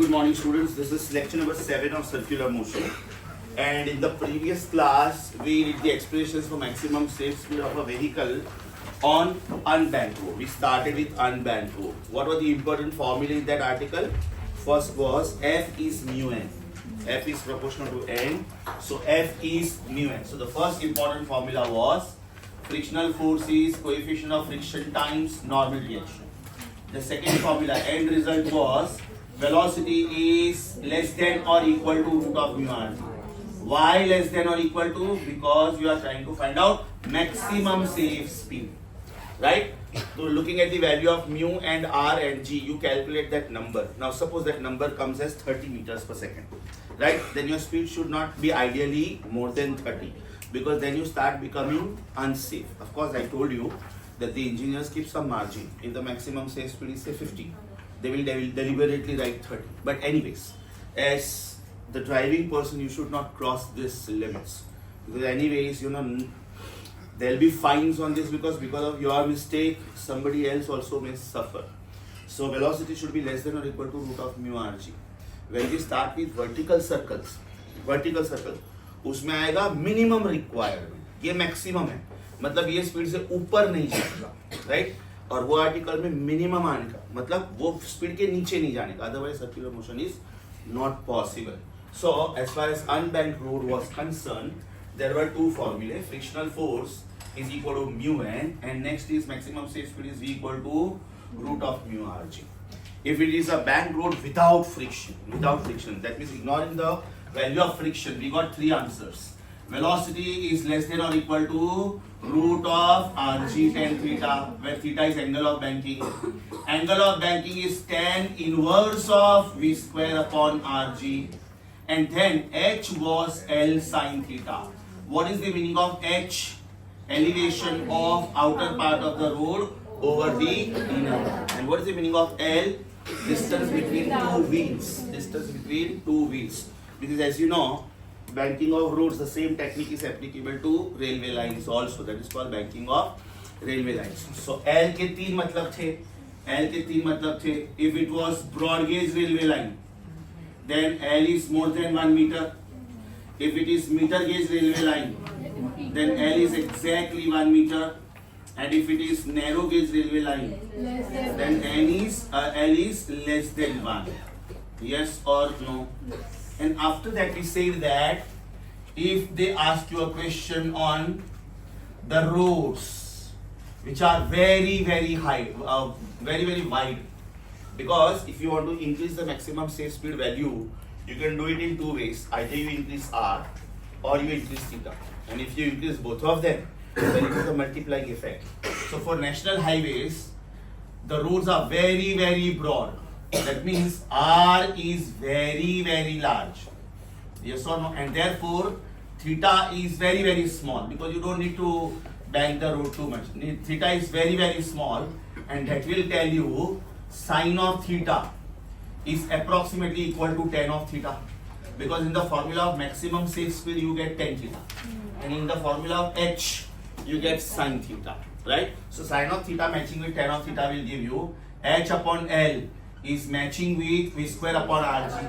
Good morning, students. This is lecture number 7 of circular motion. And in the previous class, we did the expressions for maximum safe speed of a vehicle on unbanked road. We started with unbanked road. What were the important formulae in that article? First was F is mu n. F is proportional to n. So F is mu n. So the first important formula was frictional force is coefficient of friction times normal reaction. The second formula, end result was velocity is less than or equal to root of mu r. Why less than or equal to? Because you are trying to find out maximum safe speed, right? So looking at the value of mu and r and g, you calculate that number. Now suppose that number comes as 30 meters per second, right? Then your speed should not be ideally more than 30, because then you start becoming unsafe. Of course, I told you that the engineers keep some margin. If the maximum safe speed is say 50, they will deliberately write 30. But anyways, as the driving person, you should not cross these limits, because anyways, there'll be fines on this, because of your mistake, somebody else also may suffer. So velocity should be less than or equal to root of mu rg. When we start with vertical circle, उसमें आएगा minimum requirement, ये maximum है, मतलब ये speed से ऊपर नहीं जाएगा, राइट? और वो आर्टिकल में मिनिमम आने का मतलब वो स्पीड के नीचे नहीं जाने का, otherwise circular motion is not possible. So as far as unbanked road was concerned, there were two फॉर्मूले. Frictional force is equal to mu n, and next is maximum safe speed is equal to root of mu rg. If it is a banked road without friction, that means ignoring the value of friction, we got three answers. Velocity is less than or equal to root of rg tan theta, where theta is angle of banking. Angle of banking is tan inverse of v square upon rg, and then h was L sin theta. What is the meaning of h? Elevation of outer part of the road over the inner. And what is the meaning of L? Distance between two wheels. Because as you know, banking of roads, the same technique is applicable to railway lines also. That is called banking of railway lines. So L के तीन मतलब थे. If it was broad gauge railway line, then L is more than 1 meter. If it is meter gauge railway line, then L is exactly 1 meter. And if it is narrow gauge railway line, then L is less than 1. Yes or no? And after that we said that if they ask you a question on the roads which are very very high, very wide, because if you want to increase the maximum safe speed value, you can do it in two ways. Either you increase r or you increase theta. And if you increase both of them, then it is a multiplying effect. So for national highways, the roads are very very broad. That means r is very very large. Yes or no? And therefore theta is very very small, because you don't need to bank the road too much. Theta is very very small, and that will tell you sine of theta is approximately equal to tan of theta, because in the formula of maximum safe speed you get tan theta, and in the formula of h you get sine theta, right? So sine of theta matching with tan of theta will give you h upon L is matching with v square upon rg.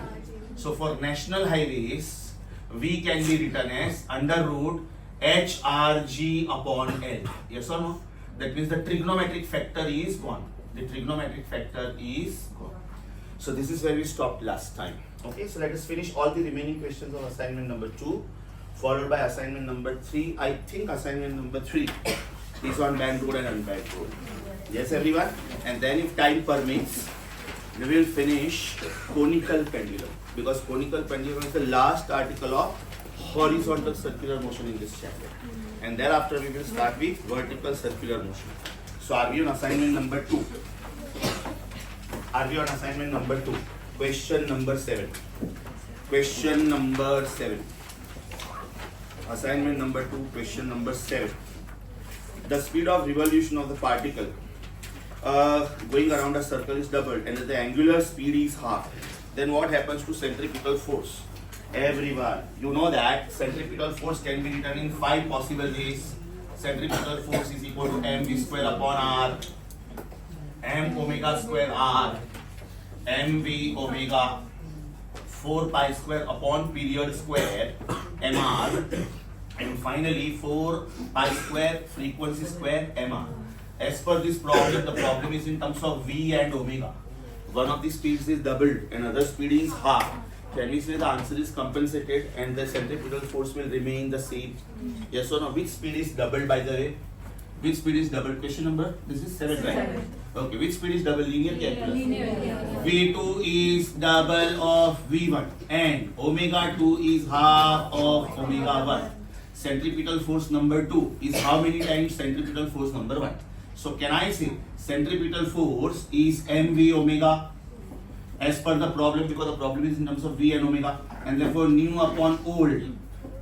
So for national highways, v can be written as under root h rg upon L. Yes or no? That means the trigonometric factor is gone. So this is where we stopped last time. Okay, so let us finish all the remaining questions of assignment number 2, followed by assignment number 3. I think assignment number 3 is on banked road and unbanked road. Yes, everyone? And then if time permits, we will finish conical pendulum, because conical pendulum is the last article of horizontal circular motion in this chapter. And thereafter we will start with vertical circular motion. So are we on assignment number 2? Question number 7. Assignment number 2, question number 7. The speed of revolution of the particle going around a circle is doubled, and the angular speed is half. Then what happens to centripetal force? Everyone, you know that centripetal force can be written in 5 possible ways. Centripetal force is equal to mv square upon r, m omega square r, mv omega 4 pi square upon period square mr, and finally 4 pi square frequency square mr. As per this problem, the problem is in terms of v and omega. One of the speeds is doubled, another speed is half. Can we say the answer is compensated and the centripetal force will remain the same? Yes or no? Which speed is doubled, by the way? Which speed is doubled? Question number? This is 7, right? Okay. Which speed is double? Linear calculus. V2 is double of V1 and omega 2 is half of omega 1. Centripetal force number 2 is how many times centripetal force number 1? So can I say centripetal force is mv omega as per the problem, because the problem is in terms of v and omega, and therefore nu upon old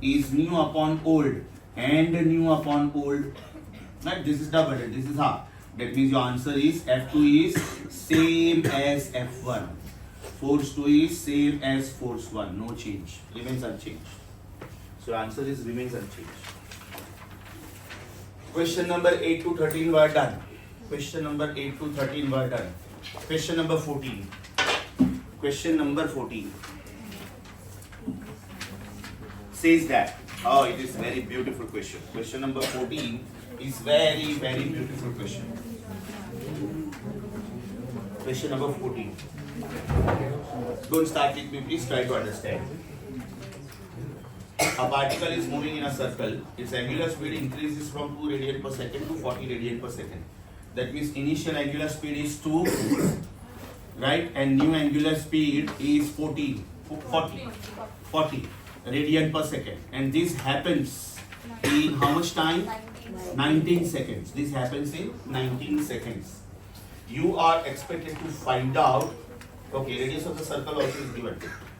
is nu upon old and nu upon old. Right? This is double and this is half. That means your answer is F2 is same as F1. Force 2 is same as force 1. No change. Remains unchanged. So answer is remains unchanged. Question number 8 to 13 were done. Question number 8 to 13 were done. Question number 14. Question number 14 says that, oh, it is very beautiful question. Question number 14 is very, very beautiful question. Question number 14. Don't start with me, please try to understand. A particle is moving in a circle. Its angular speed increases from 2 radian per second to 40 radian per second. That means initial angular speed is 2, right? And new angular speed is 40 radian per second. And this happens in how much time? 19 seconds. This happens in 19 seconds. You are expected to find out, okay, radius of the circle also is given,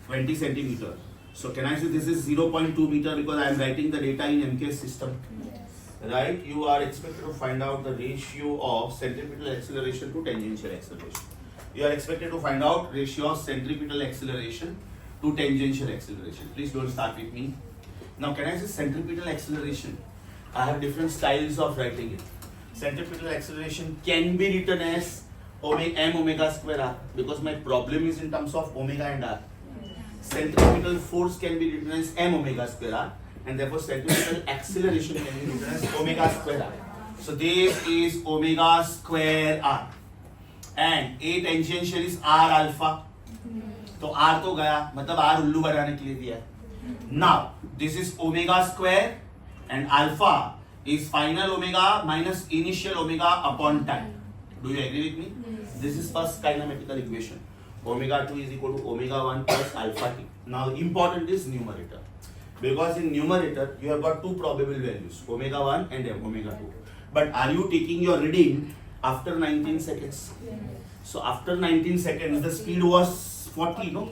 20 centimeters. So can I say this is 0.2 meter because I am writing the data in MKS system, right? You are expected to find out the ratio of centripetal acceleration to tangential acceleration. You are expected to find out ratio of centripetal acceleration to tangential acceleration. Please don't start with me. Now can I say centripetal acceleration? I have different styles of writing it. Centripetal acceleration can be written as m omega square r because my problem is in terms of omega and r. Centripetal force can be written as m omega square r, and therefore centripetal acceleration can be written as omega square r. So this is omega square r, and A tangential is r alpha. तो r तो गया, मतलब r उल्लू बनाने के लिए दिया है. Now this is omega square and alpha is final omega minus initial omega upon time. Do you agree with me? This is first kinematical equation. Omega 2 is equal to omega 1 plus alpha t. Now important is numerator, because in numerator you have got two probable values, omega 1 and omega 2. But are you taking your reading after 19 seconds? So after 19 seconds the speed was 40, no?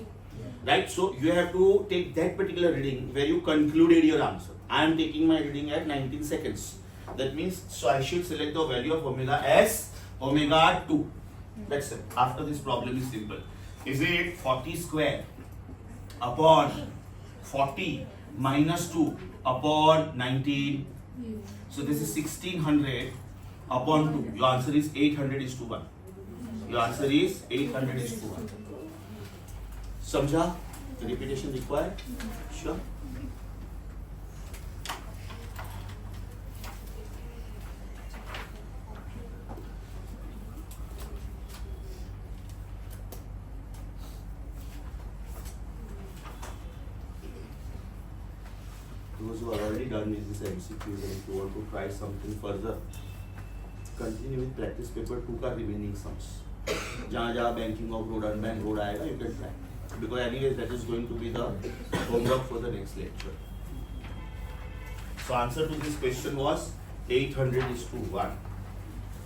Right? So you have to take that particular reading where you concluded your answer. I am taking my reading at 19 seconds. That means, so I should select the value of omega as omega 2. That's it. After this problem is simple. Is it 40 square upon 40 minus 2 upon 19? So this is 1600 upon 2. Your answer is 800 is to 1. Your answer is 800 is to 1. Samjha? Repetition required? Sure. Those who are already done with this MCQs, and if you want to try something further, continue with practice paper 2 का remaining sums. जहाँ जहाँ banking of road, unbanked road आएगा, you can try. Because anyways that is going to be the homework for the next lecture. So answer to this question was 800 is to 1.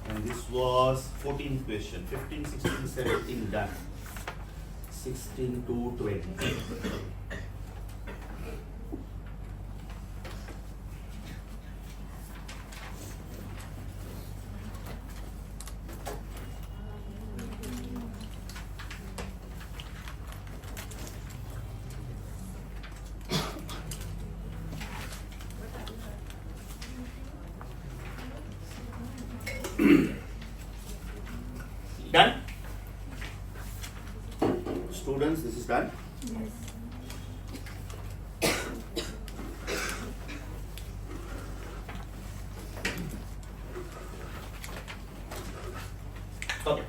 And this was 14th question. 15, 16, 17 done. 16 to 20. Done? Students, this is done. Okay,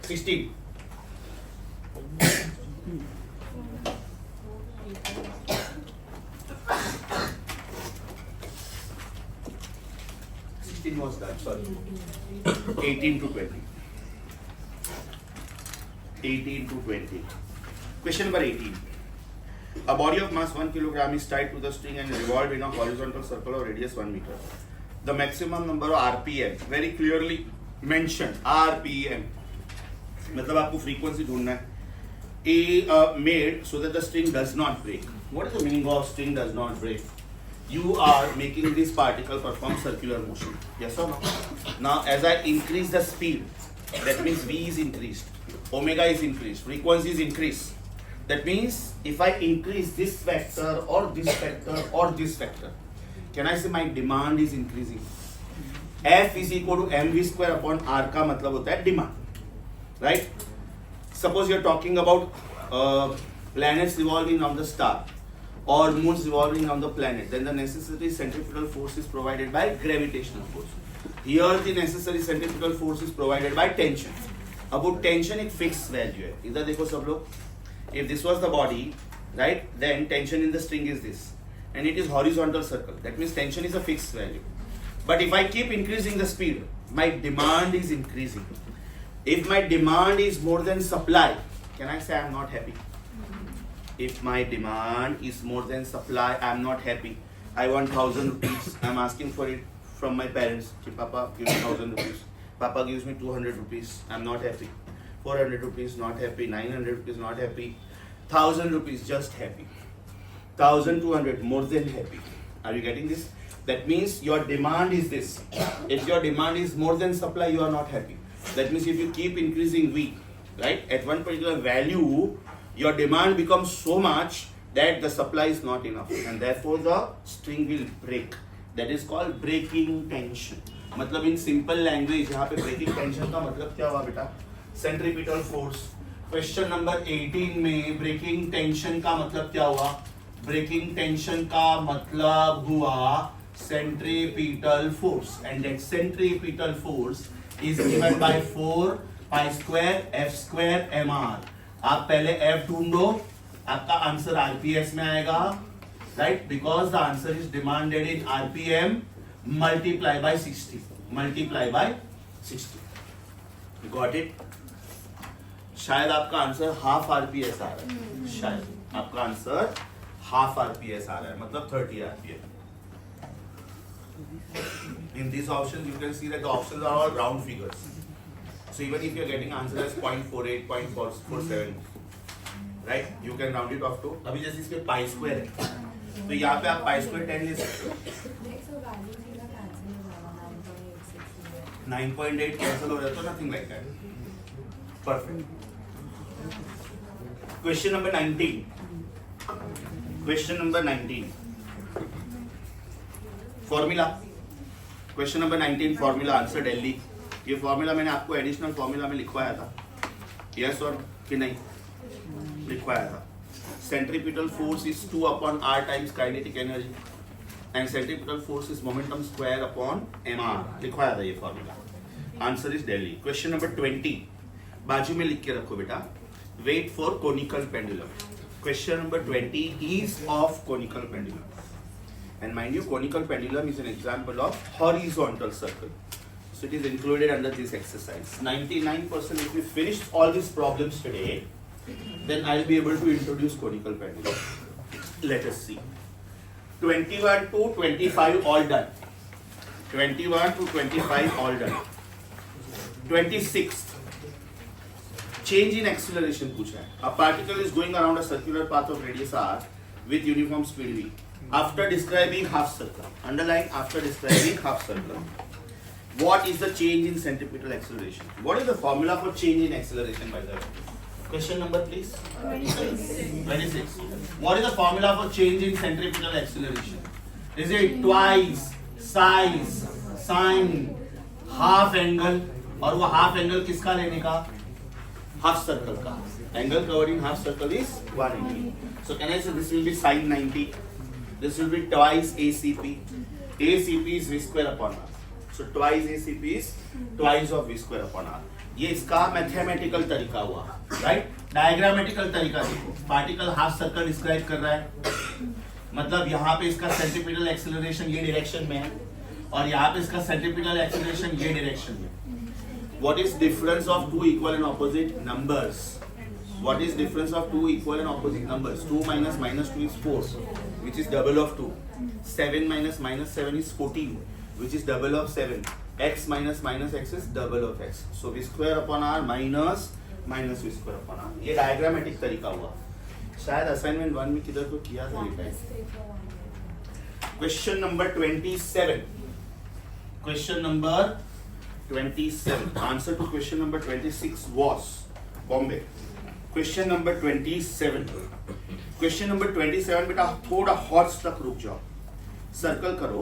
16. Was that? Sorry. 18 to 20. 18 to 20. Question number 18. A body of mass 1 kilogram is tied to the string and revolved in a horizontal circle of radius 1 meter. The maximum number of RPM, very clearly mentioned, RPM. मतलब आपको frequency ढूंढना है. Made so that the string does not break. What is the meaning of string does not break? You are making this particle perform circular motion. Yes or no? Now, as I increase the speed, that means V is increased, omega is increased, frequency is increased. That means if I increase this factor or this factor or this factor, can I say my demand is increasing? F is equal to mv square upon r का मतलब होता है demand, right? Suppose you are talking about planets revolving around the star or moons revolving around the planet, then the necessary centrifugal force is provided by gravitational force. Here the necessary centrifugal force is provided by tension. अब वो tension एक fixed value है. इधर देखो सब लोग. If this was the body, right, then tension in the string is this, and it is horizontal circle. That means tension is a fixed value. But if I keep increasing the speed, my demand is increasing. If my demand is more than supply, can I say I am not happy? If my demand is more than supply, I am not happy. I want 1,000 rupees. I am asking for it from my parents. Papa, give me 1,000 rupees. Papa gives me 200 rupees. I am not happy. 400 rupees, not happy. 900 rupees, not happy. 1,000 rupees, just happy. 1,200, more than happy. Are you getting this? That means your demand is this. If your demand is more than supply, you are not happy. That means if you keep increasing V, right, at one particular value, your demand becomes so much that the supply is not enough, and therefore the string will break. That is called breaking tension. मतलब in simple language यहाँ पे breaking tension का मतलब क्या हुआ बेटा? Centripetal force. Question number 18 में breaking tension का मतलब क्या हुआ? Breaking tension का मतलब हुआ centripetal force, and that centripetal force is given by 4 pi square f square mr. आप पहले f ढूंढो, आपका आंसर rps में आएगा, right? Because the answer is demanded in rpm, multiply by 60. Multiply by 60. Got it? शायद आपका answer half rps आ रहा है. शायद आपका आंसर हाफ rps आ रहा है, मतलब 30 rpm. In these options, you can see that the options are all round figures. So even if you are getting answer as 0.48, 0.47, right? You can round it off to. अभी जैसे इसके pi square है, तो यहाँ पे आप pi square 10 ले सकते हो. 9.8 cancel हो जाता है, nothing like that. Perfect. Question number 19. Question number 19. Formula. Question number 19 formula answer Delhi. ये फॉर्मूला मैंने आपको एडिशनल फॉर्मूला में लिखवाया था, यस और कि नहीं? लिखवाया था. Centripetal force is 2 upon r times kinetic energy, and centripetal force is momentum square upon mr. लिखवाया था ये formula. Answer is Delhi. Question number 20 बाजू में लिख के रखो बेटा. Wait for conical pendulum. Question number 20 is of conical pendulum. And mind you, conical pendulum is an example of horizontal circle. So it is included under this exercise. 99% if we finish all these problems today, then I'll be able to introduce conical pendulum. Let us see. 21 to 25 all done. 21 to 25 all done. 26. Change in acceleration पूछा है. A particle is going around a circular path of radius r with uniform speed v. After describing half circle, underline after describing half circle. What is the change in centripetal acceleration? What is the formula for change in acceleration, by the way? Question number, please. 26. What is the formula for change in centripetal acceleration? Is it twice size sine half angle? और वो half angle किसका लेने का? Half circle का. Angle covered in half circle is 180. So can I say this will be sin 90? This will be twice ACP. ACP is V square upon R. So twice ACP is twice of V square upon R. ये इसका mathematical तरीका हुआ, right? Diagrammatical तरीका देखो, particle half circle describe कर रहा है, मतलब यहाँ पे इसका सेंट्रीपिटल एक्सेलरेशन ये डायरेक्शन में है और यहाँ पे इसका सेंट्रीपिटल एक्सेलरेशन ये डायरेक्शन में. What is difference of two equal and opposite numbers? What is difference of two equal and opposite numbers? 2 minus minus 2 is 4, which is double of 2. 7 minus minus 7 is 14, which is double of 7. X minus minus x is double of x. So v square upon r minus minus v square upon r. ये diagrammatic तरीका हुआ. शायद assignment 1 में किधर तो किया था ये time. Question number 27. Question number 27. Answer to question number 26 was Bombay. Question number 27. Question number 27 बेटा थोड़ा हॉर्स तक रुक जाओ, सर्कल करो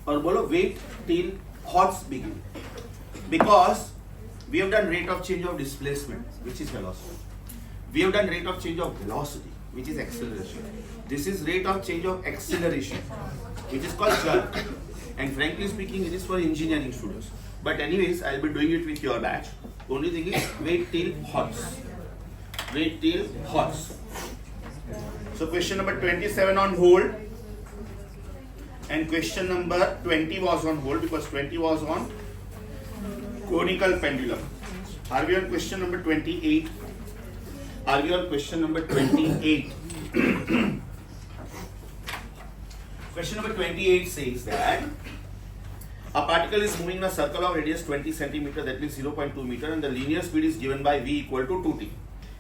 और बोलो wait till horse begin, because we have done rate of change of displacement, which is velocity. We have done rate of change of velocity, which is acceleration. This is rate of change of acceleration, which is called jerk. And frankly speaking, it is for engineering students. But anyways, I'll be doing it with your batch. Only thing is wait till horse. Wait till horse. So question number 27 on hold. And question number 20 was on hold because 20 was on conical pendulum. Are we on question number 28? Are we on question number 28? Question number 28 says that a particle is moving in a circle of radius 20 centimeter, that means 0.2 meter, and the linear speed is given by v equal to 2t.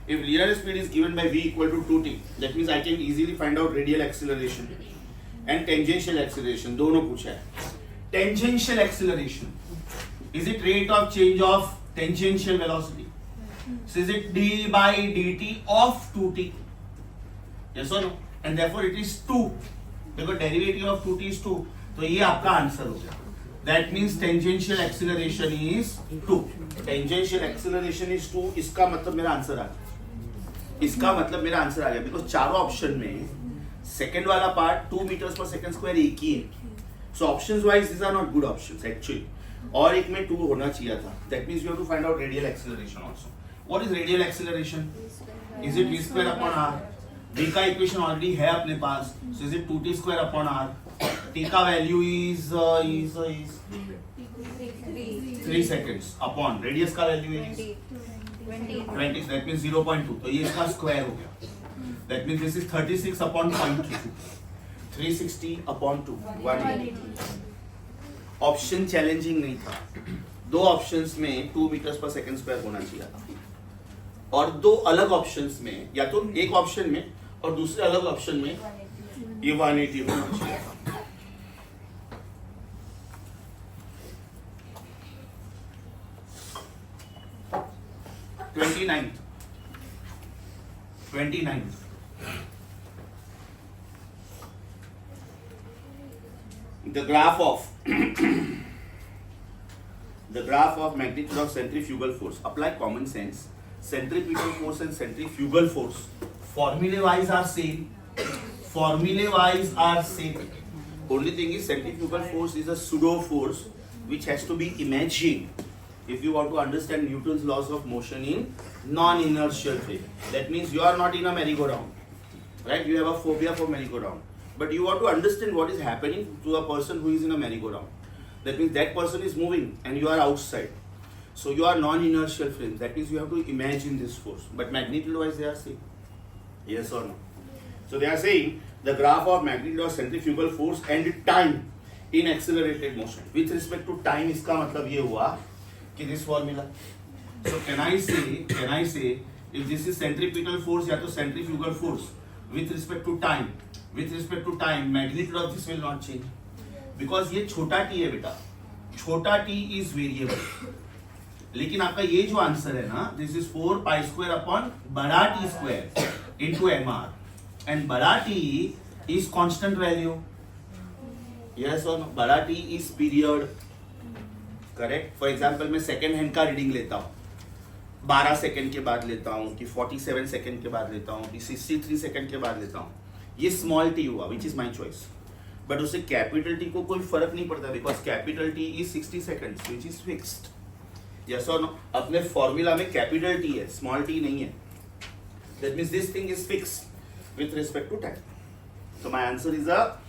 If linear speed is given by v equal to 2t, that means I can easily find out radial acceleration and tangential acceleration. दोनों पूछा है. Tangential acceleration, is it rate of change of tangential velocity? So is it d by dt of 2t? Yes or no? And therefore it is 2, because derivative of 2t is 2. तो ये आपका answer हो गया. That means tangential acceleration is 2. Tangential acceleration is 2. इसका मतलब मेरा answer आ गया. इसका मतलब मेरा आंसर आ गया, बिकॉज चारों ऑप्शन में सेकेंड वाला part 2 metres per second square एक ही है. So options wise this are not good options actually. और एक में 2 होना चाहिए था. That means you have to find out radial acceleration also. What is radial acceleration? Is it v square upon r? v का इक्वेशन ऑलरेडी है अपने पास. So is it 2t square upon r? t का value is 3 seconds upon radius का value is 20. That means 0.2. तो ये इसका square हो गया. That means this is 36 upon 0.2. 360 upon 2 180. Option challenging नहीं था. दो ऑप्शंस में 2 मीटर्स पर सेकंड स्क्वायर होना चाहिए था, और दो अलग ऑप्शंस में, या तो एक ऑप्शन में और दूसरे अलग ऑप्शन में ये 180 होना चाहिए था. Twenty ninth the graph of magnitude of centrifugal force. Apply common sense. Centripetal force and centrifugal force formulae wise are same. Only thing is centrifugal force is a pseudo force which has to be imagined if you want to understand Newton's laws of motion in non-inertial frame. That means you are not in a merry-go-round, right? You have a phobia for merry-go-round. But you want to understand what is happening to a person who is in a merry-go-round. That means that person is moving and you are outside. So you are non-inertial frame. That means you have to imagine this force. But magnitude-wise they are same. Yes or no? So they are saying the graph of magnitude of centrifugal force and time in accelerated motion. With respect to time, इसका मतलब ये हुआ कि this formula. So can I say if this is centripetal force या तो centrifugal force with respect to time. With respect to time, magnitude of this will not change because ये छोटा t है बेटा. छोटा t is variable. लेकिन आपका ये जो आंसर है ना, this is 4 pi square upon बड़ा t square into mr, and बड़ा t is constant value. Yes or no? बड़ा t is period. Correct. For example, मैं second hand का रीडिंग लेता हूँ. 12 सेकंड के बाद लेता हूँ कि 47 सेकंड के बाद लेता हूँ कि 63 सेकंड के बाद लेता हूँ, ये स्मॉल टी हुआ, which is my choice. But उससे कैपिटल टी को कोई फर्क नहीं पड़ता, because capital T is 60 seconds which is fixed. Yes और नो? अपने फॉर्मूला में कैपिटल टी है, स्मॉल टी नहीं है. That means this thing is fixed with respect to time. So my answer is a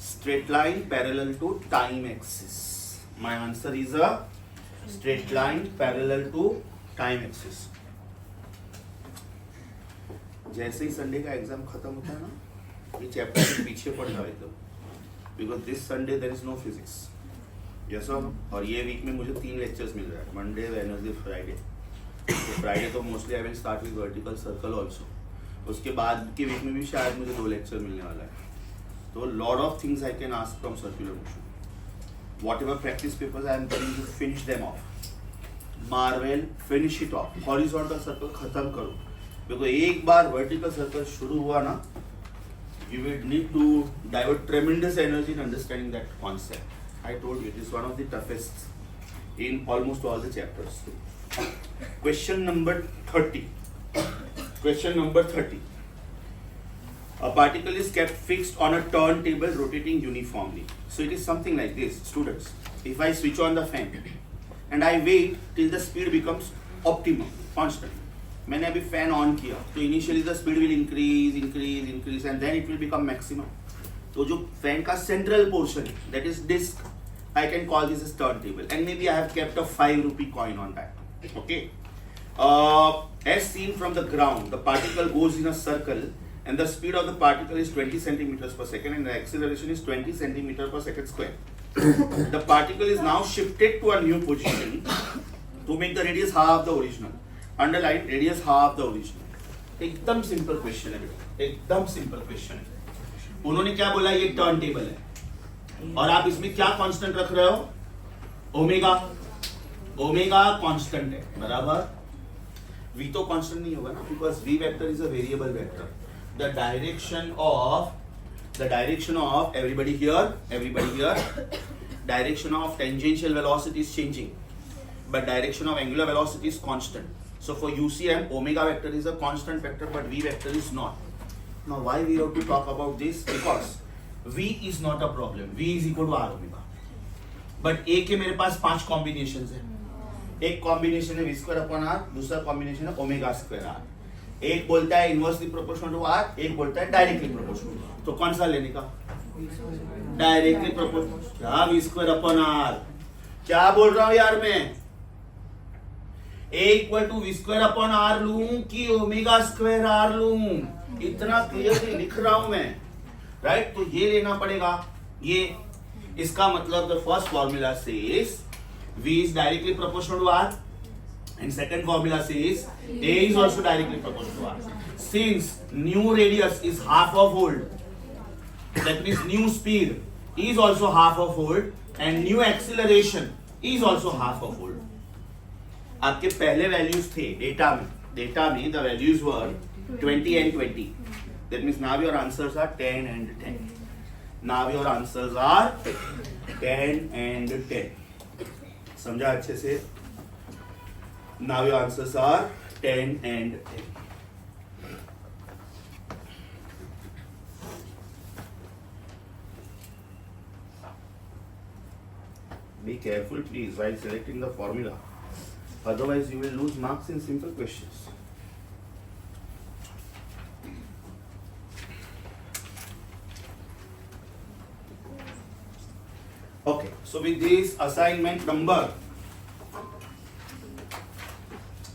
straight line parallel to time axis. My answer is a straight line parallel to time axis. जैसे ही Sunday का exam खत्म होता है ना, ये chapter के पीछे पड़ जाओ एकदम, because this Sunday there is no physics. Yes और ये वीक में मुझे 3 लेक्चर्स मिल रहा है, मंडे, वेडनेसडे, फ्राइडे. फ्राइडे तो mostly I will start with vertical circle also. उसके बाद के वीक में भी शायद मुझे 2 लेक्चर मिलने वाला है. So lot of things I can ask from circular motion. Whatever practice papers I am going to finish them off. Marvel, finish it off. Horizontal circle खत्म करो. because एक बार vertical circle शुरू हुआ ना, you will need to divert tremendous energy in understanding that concept. I told you it is one of the toughest in almost all the chapters. Question number 30. Question number 30. A particle is kept fixed on a turntable rotating uniformly. So it is something like this, students. If I switch on the fan and I wait till the speed becomes optimum, constant. मैंने अभी fan on किया, तो initially the speed will increase, increase, increase, and then it will become maximum. तो जो fan का central portion, that is disk, I can call this as turntable, and maybe I have kept a 5 rupee coin on that. Okay. As seen from the ground, the particle goes in a circle. And the speed of the particle is 20 centimeters per second and the acceleration is 20 centimeters per second square. The particle is now shifted to a new position to make the radius half the original. Underline radius half the original. एकदम simple question है बेटा, एकदम simple question है. उन्होंने क्या बोला, ये turn table है और आप इसमें क्या कांस्टेंट रख रहे हो, ओमेगा. ओमेगा कांस्टेंट है, बराबर. v तो कांस्टेंट नहीं होगा ना, because v vector is a variable vector. The direction of everybody here, direction of tangential velocity is changing, but direction of angular velocity is constant. So for UCM, omega vector is a constant vector, but v vector is not. Now why we have to talk about this? Because v is not a problem. v is equal to r omega. But a के मेरे पास 5 combinations है. एक combination है v square upon r, दूसरा combination है omega square r. एक बोलता है इनवर्सली प्रोपोर्शनल टू आर, एक बोलता है डायरेक्टली प्रोपोर्शनल. तो कौन सा लेने का, डायरेक्टली प्रोपोर्शनल. क्या v स्क्वायर अपॉन आर, क्या बोल रहा हूं यार मैं, a equal to v square upon r लूं कि ओमेगा स्क्वायर आर लूं, इतना क्लियरली लिख रहा हूं मैं, राइट. तो ये लेना पड़ेगा. ये इसका मतलब the first formula says v is directly proportional to r. And second formula says A is also directly proportional to R. Since new radius is half of volt, that means new speed is also half of volt and new acceleration is also half of volt. आपके पहले values थे data में the values were 20 and 20. That means now your answers are 10 and 10. Now your answers are 10 and 10. समझा अच्छे से? Now your answers are 10 and 10. Be careful please while selecting the formula. Otherwise you will lose marks in simple questions. Okay, so with this assignment number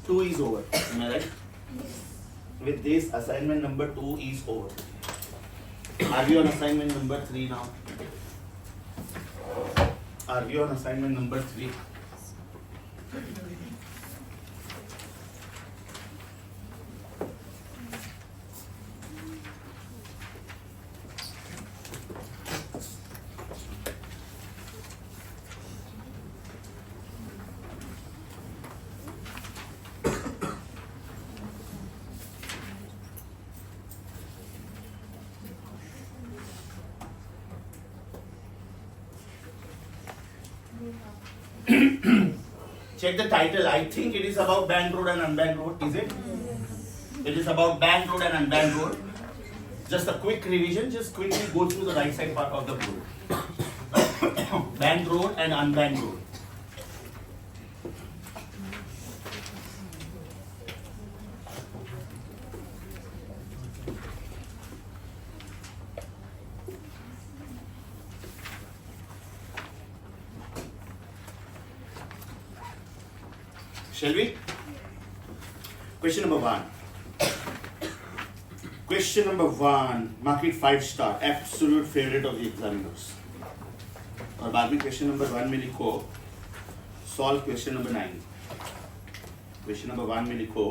2 is over. Am I right? With this assignment number 2 is over. Are we on assignment number 3 now? Are we on assignment number 3? check the title. I think it is about banked road and unbanked road. Is it? It is about banked road and unbanked road. Just a quick revision. Just quickly go through the right side part of the board. Banked road and unbanked road. Shall we? Question number 1. Question number 1. Mark it 5 star. Absolute favorite of the examiners. और बाद में question number 1 में लिखो solve question number 9. Question number 1 में लिखो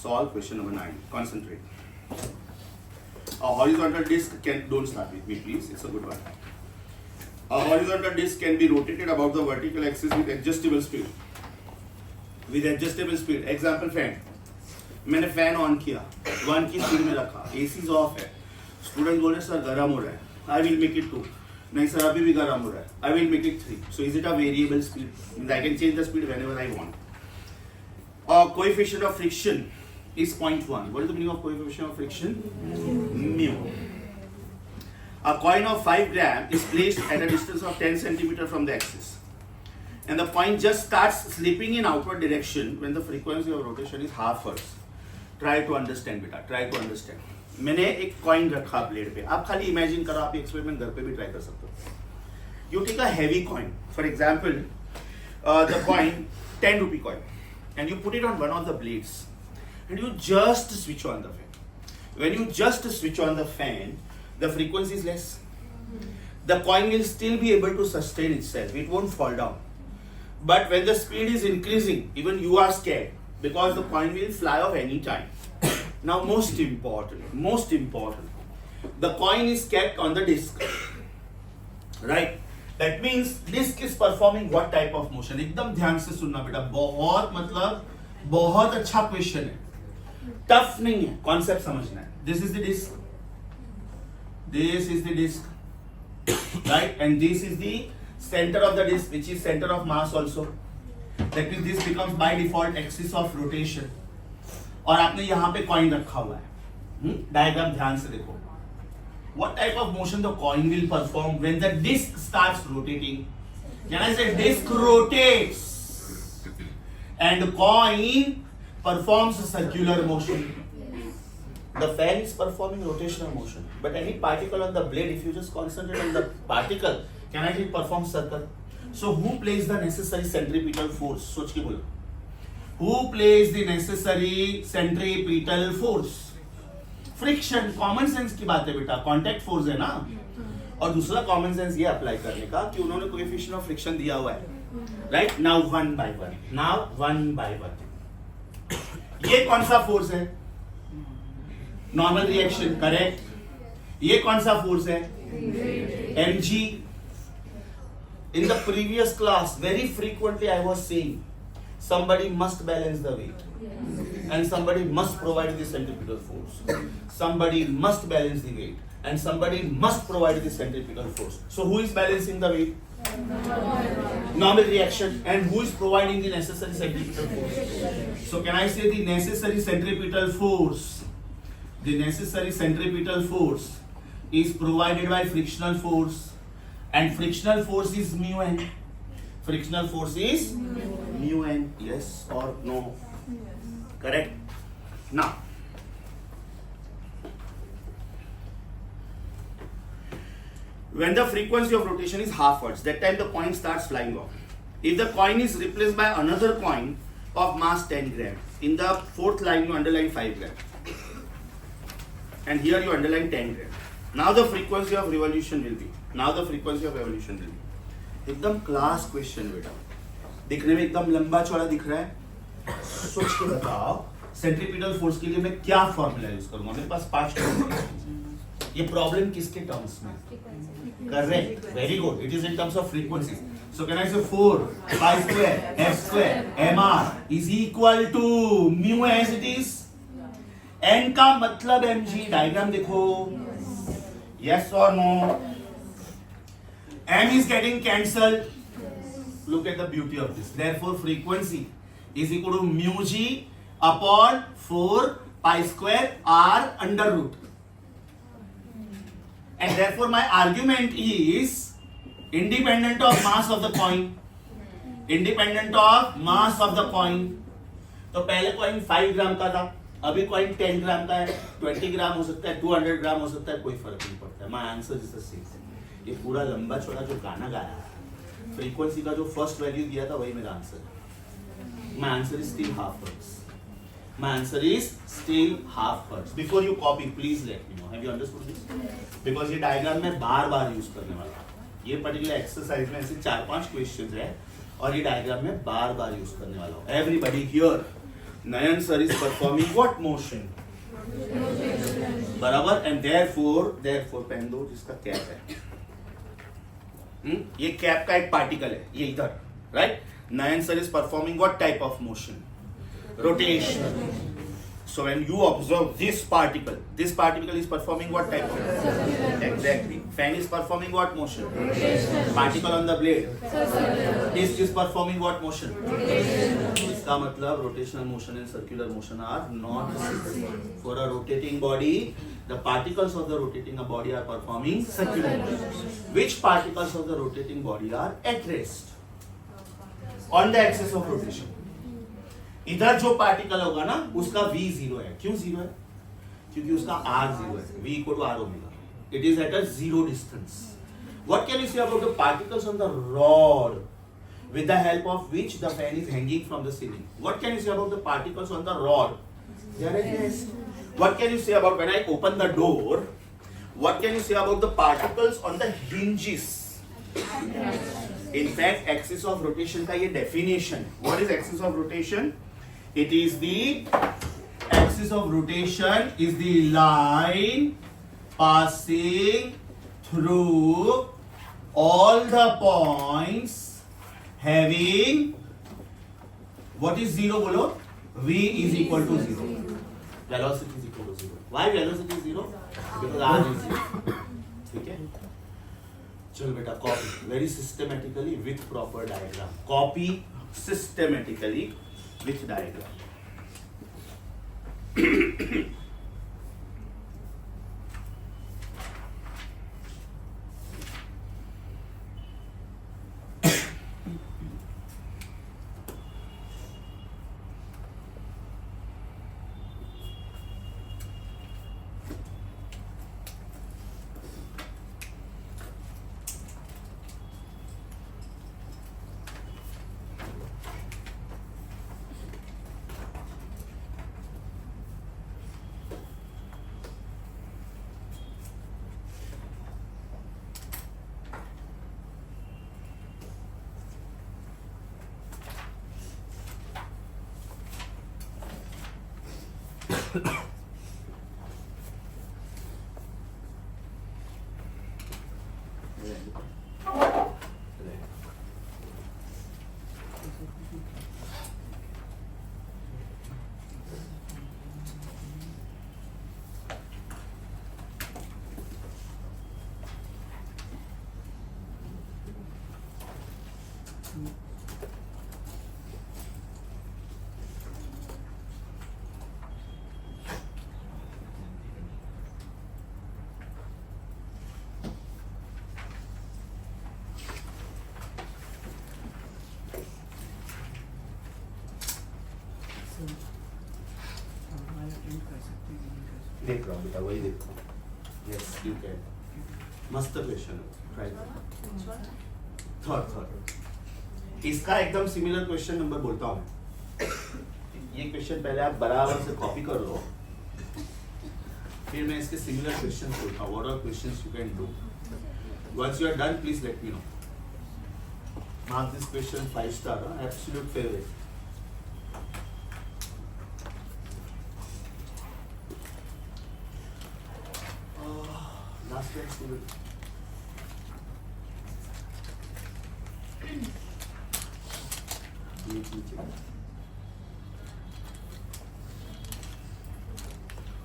solve question number 9. Concentrate. A horizontal disc don't start with me please. It's a good one. A horizontal disc can be rotated about the vertical axis with adjustable speed. With adjustable speed. Example fan. मैंने fan on किया 1 की speed में रखा, AC of है, student बोले sir गर्म हो रहा है, आई विल मेक इट 2, नहीं सर अभी भी गर्म हो रहा है, I will make it 3. So is it a variable speed? I can change the speed whenever I want. Coefficient of friction is 0.1. What is the meaning of coefficient of friction? Mu. A coin of 5 gram is placed at a distance of 10 centimeter from the axis, and the coin just starts slipping in outward direction when the frequency of rotation is half hertz. Try to understand बेटा, try to understand. मैंने एक coin रखा plate पे, आप खाली imagine करो, आप experiment घर पे भी ट्राई कर सकते हो. You take a heavy coin, for example, the coin 10 rupee coin, and you put it on one of the blades, and you just switch on the fan. When you just switch on the fan, the frequency is less. The coin will still be able to sustain itself, it won't fall down. But when the speed is increasing, even you are scared, because the coin will fly off any time. Now most important, the coin is kept on the disc, right? That means disc is performing what type of motion? एकदम ध्यान से सुनना बेटा, बहुत मतलब बहुत अच्छा question है, टफ नहीं है, कॉन्सेप्ट समझना है. This is the disc, this is the disc, right? And this is the center of the disc, which is center of mass also. That means this becomes by default axis of rotation. और आपने यहाँ पे coin रखा हुआ है. Diagram ध्यान से देखो. What type of motion the coin will perform when the disc starts rotating? Can I say disc rotates and the coin performs a circular motion? The fan is performing rotational motion, but any particle on the blade, if you just concentrate on the particle, can actually perform circle. So who plays the necessary centripetal force? सोच के बोलो. Who plays the necessary centripetal force? Friction. Common sense की बात है बेटा, contact force है ना. और दूसरा कॉमन सेंस ये अप्लाई करने का कि उन्होंने कोएफिशिएंट ऑफ फ्रिक्शन दिया हुआ है, right? Now one by one. ये कौन सा फोर्स है? Normal reaction, correct. ये कौन सा फोर्स है? mg. In the previous class, very frequently I was saying, somebody must balance the weight, and somebody must provide the centripetal force. Somebody must balance the weight, and somebody must provide the centripetal force. So who is balancing the weight? Normal reaction. And who is providing the necessary centripetal force? So can I say the necessary centripetal force? The necessary centripetal force is provided by frictional force, and frictional force is mu n. Frictional force is mu n. Yes or no? Correct. Now, when the frequency of rotation is half hertz, that time the coin starts flying off. If the coin is replaced by another coin of mass 10 gram, in the fourth line you underline 5 gram, and here you underline 10 gram. Now the frequency of revolution will be. एकदम class question बेटा, दिखने में एकदम लंबा चौड़ा दिख रहा है. सोच के बताओ, सेंट्रीपिटल फोर्स के लिए मैं क्या फॉर्मूला यूज करूंगा? मेरे पास 5 टर्म. ये प्रॉब्लम किसके टर्म्स में? Correct, very good. It is in terms of frequency. So can I से 4 pi square f square mr is equal to mu as it is. n का मतलब mg. डायग्राम देखो. Yes or no? M is getting cancelled. look at the beauty of this. Therefore, frequency is equal to mu g upon 4 pi square r under root. And therefore, my argument is independent of mass of the coin. Independent of mass of the coin. तो पहले coin 5 ग्राम का था, अभी coin 10 ग्राम का है, 20 ग्राम हो सकता है, 200 ग्राम हो सकता है, कोई फर्क नहीं पड़ता है. My answer is the same. ये पूरा लंबा चौड़ा जो गाना गाया है, फ्रीक्वेंसी का जो फर्स्ट वैल्यू दिया था वही मेरा आंसर है. My answer is still half hertz. My answer is still half hertz. Before you copy please let me know, have you understood this? Because ये डायग्राम मैं बार बार यूज करने वाला हूँ. ये पर्टिकुलर एक्सरसाइज में ऐसे 4-5 क्वेश्चंस है और ये डायग्राम में बार बार यूज करने वाला हूँ. Everybody here, Nayan sir is performing what motion? बराबर. एंड therefore पेन दो जिसका कैप है. ये कैप का एक पार्टिकल है, ये इधर, right? Nayan sir is performing what type of motion? Rotation. So when you observe this particle is performing what type of motion? Exactly. Fan is performing what motion? Rotation. Particle on the blade. Disc is performing what motion? Rotation. इसका मतलब rotational motion and circular motion are not the same. For a rotating body, the particles of the rotating body are performing circular motion. Which particles of the rotating body are at rest on the axis of rotation? इधर जो particle होगा ना उसका v 0 है. क्यों 0 है? क्योंकि उसका r 0 है. v equal to r omega. It is at a zero distance. What can you say about the particles on the rod with the help of which the fan is hanging from the ceiling? What can you say about the particles on the rod? They are at rest. What can you say about when I open the door? What can you say about the particles on the hinges? In fact, axis of rotation का ये definition. What is axis of rotation? It is the axis of rotation is the line passing through all the points having what is 0 बोलो? V is equal to 0. Velocity is equal to 0. Why velocity is 0? Because r is 0. ठीक है? चलो बेटा copy very systematically with proper diagram. Copy systematically with diagram. देख रहा हूँ बेटा, वही देख रहा हूँ. Yes you can. मस्त क्वेश्चन है. थर्ड इसका एकदम सिमिलर क्वेश्चन नंबर बोलता हूँ. ये क्वेश्चन पहले आप बराबर से कॉपी कर लो, फिर मैं इसके सिमिलर क्वेश्चन बोलता हूँ. What are questions you can do. Once you are done please let me know. Mark this question 5 star. Absolute favourite. Last one student.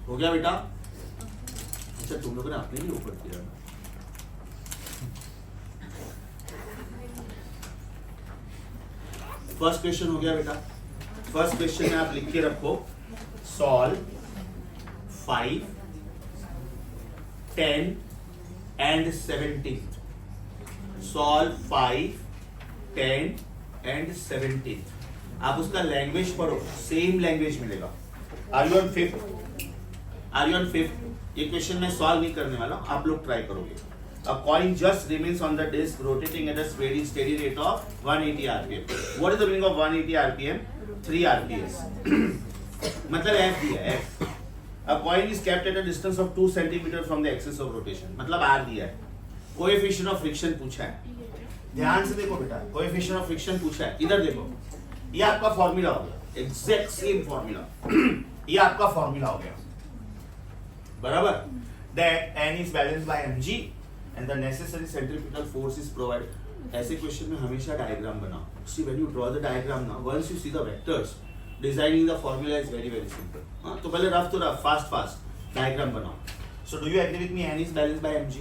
हो गया बेटा? अच्छा तुम लोगों ने अपने लिए ऊपर किया ना. फर्स्ट क्वेश्चन हो गया बेटा। फर्स्ट क्वेश्चन में आप लिख के रखो सॉल्व 5, 10 एंड 17। Solve 5, 10 and 17। आप उसका लैंग्वेज पढ़ो, सेम लैंग्वेज मिलेगा। Are you on fifth? Are you on fifth? ये क्वेश्चन मैं सॉल्व नहीं करने वाला, आप लोग ट्राई करोगे। A coin just remains on the disc rotating at a steady rate of 180 rpm. What is the meaning of 180 rpm? 3 rps. मतलब F दिया है, F. A coin is kept at a distance of 2 centimeter from the axis of rotation. मतलब R दिया है। Coefficient of friction पूछा है। ध्यान से देखो बेटा, coefficient of friction पूछा है। इधर देखो, ये आपका फॉर्मूला हो गया, एग्जैक्ट सेम फॉर्मूला। ये आपका फॉर्मूला हो गया, बराबर। That N is balanced by mg and the necessary centripetal force is provided। ऐसे क्वेश्चन में हमेशा डायग्राम बनाओ। See when you draw the diagram now, once you see the vectors, designing the formula is very simple। हाँ, तो पहले rough तो rough, fast diagram बनाओ। So do you agree with me? N is balanced by mg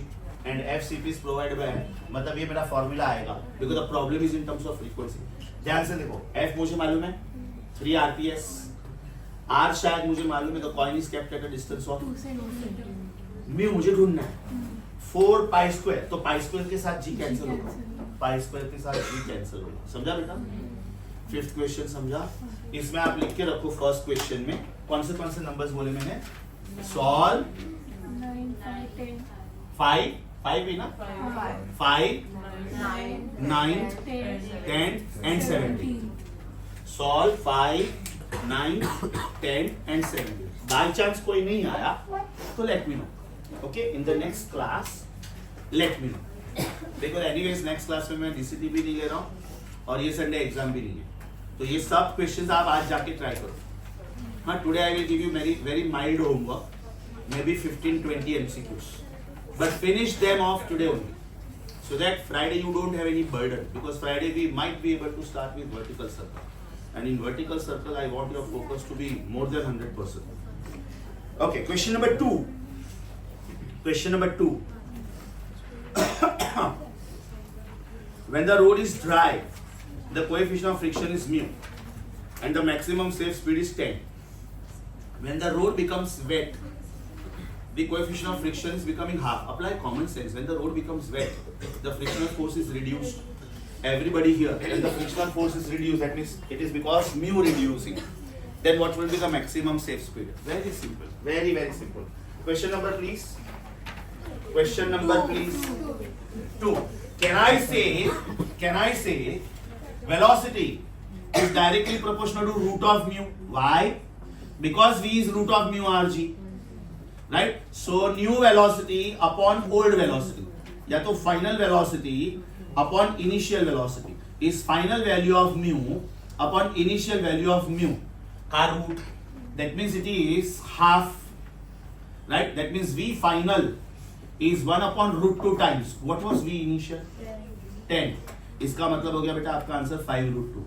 and FCP is provided by M। मतलब ये मेरा formula आएगा because the problem is in terms of frequency। ध्यान से देखो, F मुझे मालूम है 3 rps, R शायद मुझे मालूम है, the coin is kept at a distance of mu मुझे ढूंढना है 4 पाई स्क्वायर। तो पाई स्क्वायर के साथ जी कैंसिल होगा, पाई स्क्वायर के साथ जी कैंसिल होगा। समझा बेटा? फिफ्थ क्वेश्चन समझा? इसमें आप लिख के रखो फर्स्ट क्वेश्चन में कौन से नंबर्स बोले मैंने? सॉल्व 5 है ना, 5, 9, 10 and 17। Solve 5, 9, 10 and 17। By chance कोई नहीं आया तो late me no, okay? In the next class late me no. देखो एनीवेज नेक्स्ट क्लास में मैं डीसीटी भी नहीं ले रहा हूँ और ये संडे एग्जाम भी नहीं है, तो ये सब क्वेश्चंस आप आज जाके ट्राई करो। हाँ, today I will give you very mild homework, may be 15-20 MCQs, but finish them off today only, so that Friday you don't have any burden, because Friday we might be able to start with vertical circle, and in vertical circle I want your focus to be more than 100%. Okay, question number 2. Question number 2. When the road is dry, the coefficient of friction is mu and the maximum safe speed is 10. When the road becomes wet, the coefficient of friction is becoming half. Apply common sense. When the road becomes wet, the frictional force is reduced. Everybody here, when the frictional force is reduced, that means it is because mu reducing. Then what will be the maximum safe speed? Very simple. Very simple. Question number please. Question number please. 2. Can I say velocity is directly proportional to root of mu? Why? Because v is root of mu rg. Right? So new velocity upon old velocity, या तो final velocity upon initial velocity is final value of mu upon initial value of mu का root. That means it is half. Right? That means v final is 1 upon root 2 times. What was v initial? 10. इसका मतलब हो गया बेटा आपका answer 5 root 2.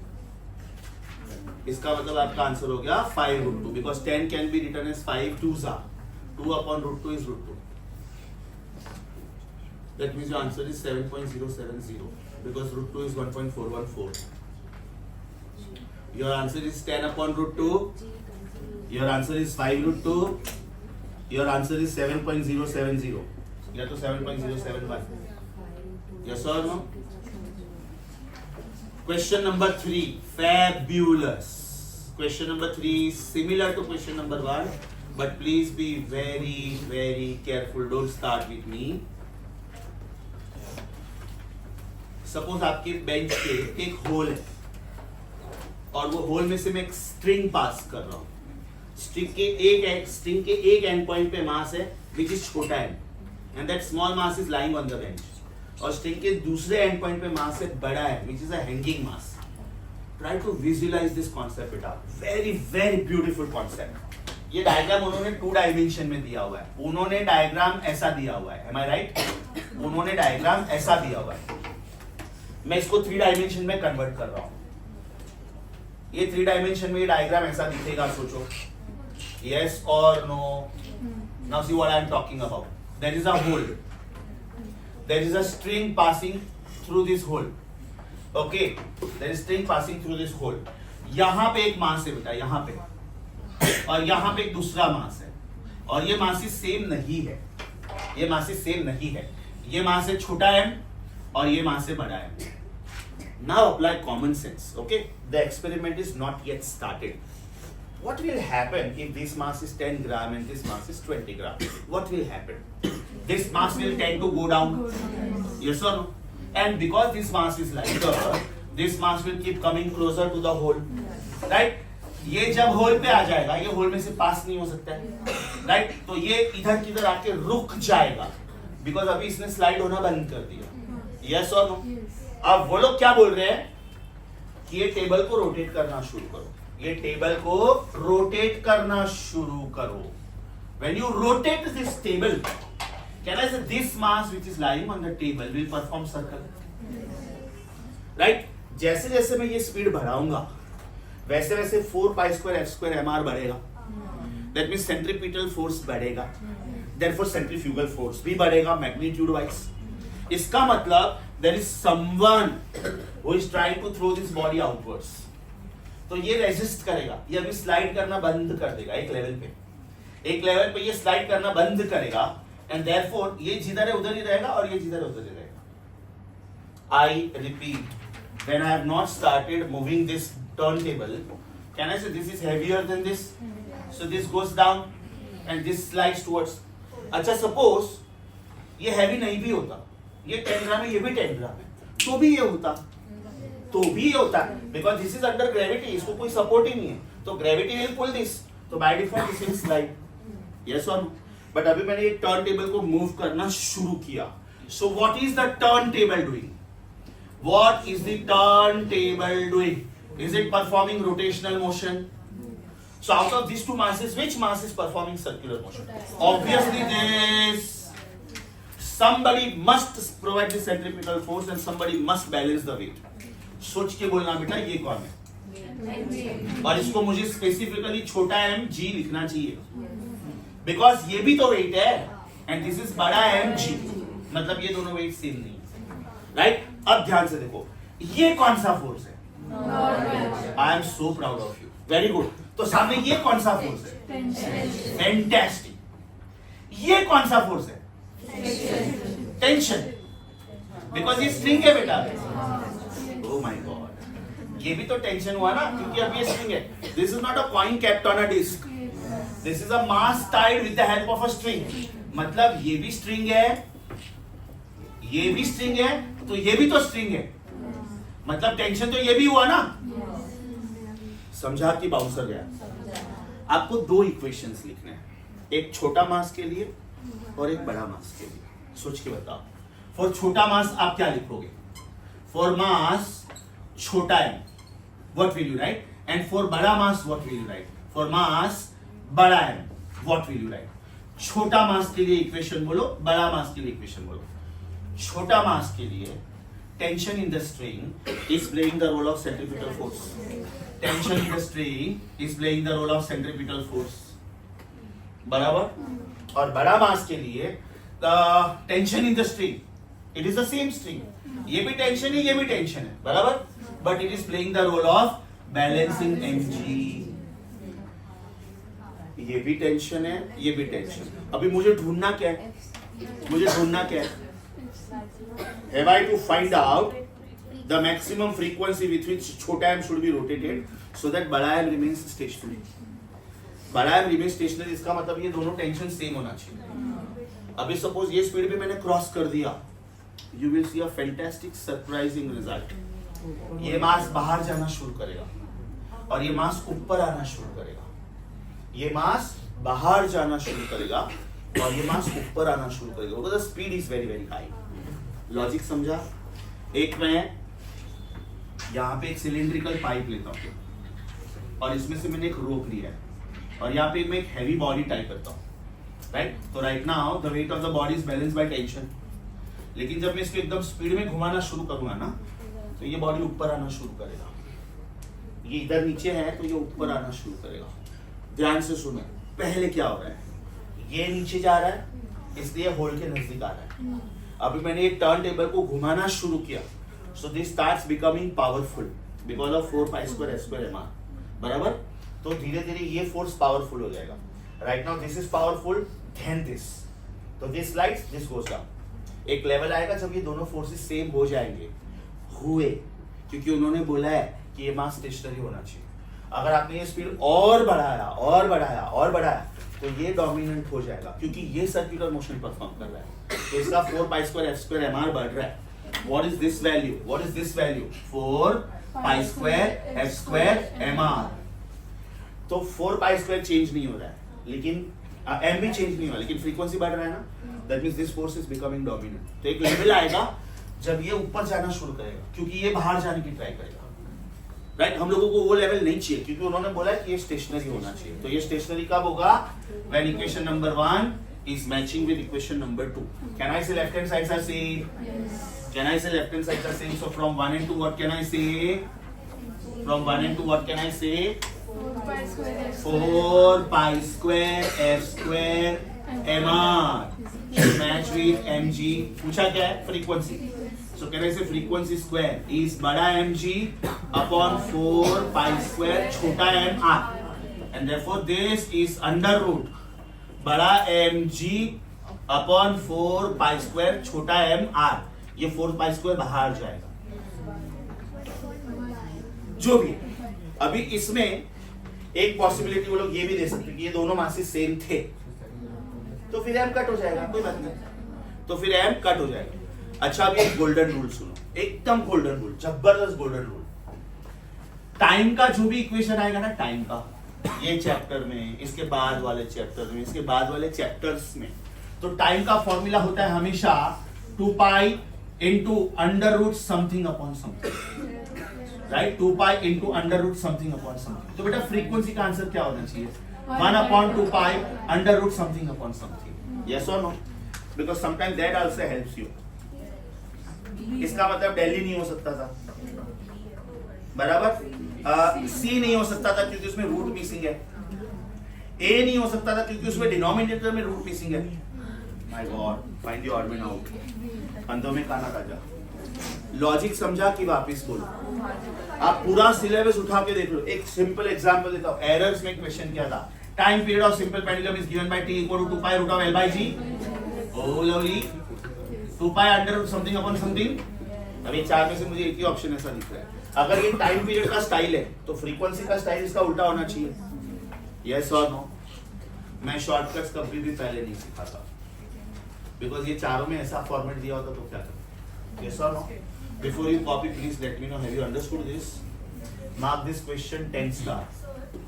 इसका मतलब आपका आंसर हो गया 5 root 2 because 10 can be written as 5 2s are. 2 upon root 2 is root 2. That means your answer is 7.070 because root 2 is 1.414. Your answer is 10 upon root 2. Your answer is 5 root 2. Your answer is 7.070. या तो 7.071. Yes or no? Question number 3. Fabulous. Question number 3 is similar to question number 1. But please be very careful. Don't start with me. Suppose आपके bench पे एक whole है और वो whole में से मैं एक स्ट्रिंग पास कर रहा हूँ। स्ट्रिंग के एक एंड पॉइंट पे मास है which is छोटा है and that small mass is lying on the bench. और स्ट्रिंग के दूसरे एंड पॉइंट पे मास है बड़ा है which is a hanging mass. Try to visualize this concept बेटा. Very beautiful concept. ये डायग्राम उन्होंने 2 डायमेंशन में दिया हुआ है। उन्होंने डायग्राम ऐसा दिया हुआ है। Am I right? उन्होंने डायग्राम ऐसा दिया हुआ है। मैं इसको 3 डायमेंशन में कन्वर्ट कर रहा हूँ। ये 3 डायमेंशन में ये डायग्राम ऐसा दिखेगा, सोचो। Yes or no? Now see what I am talking about. There is a hole. There is a string passing through this hole. Okay, there is string passing through this hole. यहां पे एक मास है बेटा, यहां पे, और यहां पे एक दूसरा मास है, और ये मासेस सेम नहीं है, ये मासेस सेम नहीं है। ये मास है छोटा m और ये मास है बड़ा m। Now apply common sense. Okay, the experiment is not yet started. What will happen if this mass is 10 gram and this mass is 20 gram? What will happen? This mass will tend to go down. Yes or no? And because this mass is lighter, this mass will keep coming closer to the hole. Right? ये जब whole पे आ जाएगा, ये whole में से पास नहीं हो सकता है, राइट? तो ये इधर किधर आके रुक जाएगा, बिकॉज अभी इसने स्लाइड होना बंद कर दिया। यस और नो? अब वो लोग क्या बोल रहे हैं कि ये टेबल को रोटेट करना शुरू करो, ये टेबल को रोटेट करना शुरू करो। When you rotate this table, can I say this mass which is lying on the table will perform circle? Right? जैसे जैसे मैं ये स्पीड बढ़ाऊंगा, वैसे वैसे 4 pi square F square M R बढ़ेगा। दैट मीन्स सेंट्रीपिटल फोर्स बढ़ेगा, therefore centrifugal force भी बढ़ेगा मैग्नीट्यूड वाइज। इसका मतलब there is someone who is trying to throw this body outwards. तो ये रेजिस्ट करेगा, ये अभी स्लाइड करना बंद कर देगा एक लेवल पे, एक लेवल पे ये स्लाइड करना बंद करेगा, एंड देयरफॉर ये जिधर है उधर ही रहेगा और ये जिधर है उधर ही रहेगा। I repeat, when I have not started moving this turntable, can I say this is heavier than this? So this goes down and this slides towards. अच्छा suppose ये heavy नहीं भी होता, ये 10 ग्राम है, ये भी 10 ग्राम है, तो भी ये होता, तो भी ये होता, because this is under gravity, इसको कोई support ही नहीं है, तो gravity will pull this, तो by default this will slide. Yes or no? But अभी मैंने ये turntable को move करना शुरू किया. So what is the turntable doing? What is the turntable doing? Is it performing rotational motion? So out of these two masses, which mass is performing circular motion? Obviously this. Somebody must provide the centripetal force and somebody must balance the weight. सोच के बोलना बेटा ये कौन है, और इसको मुझे स्पेसिफिकली छोटा m g लिखना चाहिए, बिकॉज ये भी तो वेट है एंड दिस इज बड़ा m g, मतलब ये दोनों वेट सेम नहीं, राइट? अब ध्यान से देखो, ये कौन सा फोर्स है? I am so proud of you, very good. तो सामने ये कौन सा फोर्स है? फैंटास्टिक। ये कौन सा फोर्स है? टेंशन, बिकॉज ये स्ट्रिंग है बेटा। ओह माय गॉड, ये भी तो टेंशन हुआ ना, क्योंकि अब ये स्ट्रिंग है। This is not a coin kept on a disc, this is a mass tied with the help of a string. मतलब ये भी स्ट्रिंग है, ये भी स्ट्रिंग है, तो ये भी तो स्ट्रिंग है, मतलब टेंशन तो ये भी हुआ ना। समझा कि बाउंसर गया? आपको दो इक्वेशंस लिखने हैं, एक छोटा मास के लिए और एक बड़ा मास के लिए। सोच के बताओ। फॉर छोटा मास आप क्या लिखोगे? फॉर मास छोटा m, what will you write? And for बड़ा mass what will you write? For mass बड़ा m, what will you write? छोटा मास के लिए इक्वेशन बोलो, बड़ा मास के लिए इक्वेशन बोलो। छोटा मास के लिए tension in the string is playing the role of centripetal force. Tension in the string is playing the role of centripetal force. बराबर? और बड़ा मास के लिए the tension in the string, it is the same string. ये भी tension है, ये भी टेंशन है, बराबर? But it is playing the role of balancing mg. ये भी टेंशन है, ये भी टेंशन। अभी मुझे ढूंढना क्या है? मुझे ढूंढना क्या है? Have I to find out the maximum frequency with which छोटा m should be rotated so that बड़ा m remains stationary. बड़ा m remains stationary, इसका मतलब ये दोनों टेंशन सेम होना चाहिए। अभी सपोज ये स्पीड पे मैंने क्रॉस कर दिया, you will see a fantastic surprising result. ये मास बाहर जाना शुरू करेगा और ये मास ऊपर आना शुरू करेगा, ये मास बाहर जाना शुरू करेगा और ये मास ऊपर आना शुरू करेगा, because the speed is very very high. Logic समझा? एक मैं यहाँ पे एक सिलिंड्रिकल पाइप लेता हूँ और इसमें से मैंने एक रोप लिया है और यहाँ पे मैं एक हैवी बॉडी टाइप करता हूँ, राइट? तो right now the weight of the body is balance by tension, लेकिन जब मैं इसको एकदम स्पीड में घुमाना शुरू करूंगा ना, तो ये बॉडी ऊपर आना शुरू करेगा। ये इधर नीचे है तो ये ऊपर आना शुरू करेगा। ध्यान से सुने, पहले क्या हो रहा है? ये नीचे जा रहा है, इसलिए होल के नजदीक आ रहा है। अभी मैंने एक टर्न टेबल को घुमाना शुरू किया So this starts becoming powerful because of 4 pi square s square mr. बराबर? तो धीरे धीरे ये फोर्स पावरफुल हो जाएगा. Right now this is powerful, then this. तो this slides, this goes down. एक लेवल आएगा जब ये दोनों फोर्सेस सेम हो जाएंगे. हुए, क्योंकि उन्होंने बोला है कि ये मास स्टेशनरी होना चाहिए. अगर आपने ये स्पीड और बढ़ाया और बढ़ाया और बढ़ाया तो ये डोमिनेंट हो जाएगा, क्योंकि ये सर्कुलर मोशन परफॉर्म कर रहा है. तो इसका 4 pi square f square mr बढ़ रहा है. What is this value? What is this value? 4 pi square f square mr. तो 4 pi square चेंज नहीं हो रहा है, लेकिन m भी चेंज नहीं हो रहा, लेकिन फ्रीक्वेंसी बढ़ रहा है ना. That means this force is becoming dominant. तो एक लेवल आएगा जब ये ऊपर जाना शुरू करेगा, क्योंकि ये बाहर जाने की ट्राई करेगा. राइट, हम लोगों को वो लेवल नहीं चाहिए, क्योंकि उन्होंने बोला कि ये स्टेशनरी होना चाहिए. तो ये स्टेशनरी कब होगा? When equation number 1 is matching with equation number 2. Can I say left hand sides are same? Yes. Can I say left hand sides are same? So from 1 and 2 what can I say? From 1 and 2 what can I say? 4 pi square f 4 pi square f square mr should match with mg. पूछा क्या है? Frequency. So can I say frequency square is बड़ा mg upon 4 pi square छोटा mr, and therefore this is under root बड़ा mg upon 4 pi square छोटा mr. ये 4 pi square बाहर जाएगा. जो भी अभी इसमें एक पॉसिबिलिटी वो लोग ये भी दे सकते कि ये दोनों मासेस सेम थे, तो फिर m कट हो जाएगा, कोई बात नहीं. तो फिर m कट हो जाएगा. अच्छा, अभी एक गोल्डन रूल सुनो, एकदम गोल्डन रूल, जबरदस्त गोल्डन रूल. टाइम का जो भी इक्वेशन आएगा ना, टाइम का, ये चैप्टर में, इसके बाद वाले चैप्टर में, इसके बाद वाले चैप्टर्स में, तो टाइम का फॉर्मूला होता है हमेशा 2 pi into under root something upon something. Right, 2 pi into under root something upon something. तो बेटा फ्रीक्वेंसी का आंसर क्या होना चाहिए? 1 upon 2 pi under root something upon something. Yes और no? Because sometimes that also helps you. इसका मतलब दिल्ली नहीं हो सकता था, बराबर. सी नहीं हो सकता था क्योंकि उसमें रूट मिसिंग है. ए नहीं हो सकता था क्योंकि उसमें डिनोमिनेटर में रूट मिसिंग है. My God, find the odd one out. अंधों में काना राजा. लॉजिक समझा कि वापस बोलो? आप पूरा सिलेबस उठा के देख लो. एक सिंपल एग्जांपल देता हूं. एरर्स में क्वेश्चन क्या था? Time period of simple pendulum is given by t equal to 2 pi root of l by g. Oh lovely, 2 pi under root something upon something. अभी चार में से मुझे एक ही ऑप्शन ऐसा दिख रहा है. अगर ये टाइम पीरियड का स्टाइल है तो फ्रीक्वेंसी का स्टाइल इसका उल्टा होना चाहिए. यस और नो? मैं शॉर्टकट्स कभी भी पहले नहीं सिखाता, बिकॉज ये चारों में ऐसा फॉर्मेट दिया होता तो क्या करता. यस और no? Before you copy please let me know, have you understood this? Mark this question 10 star.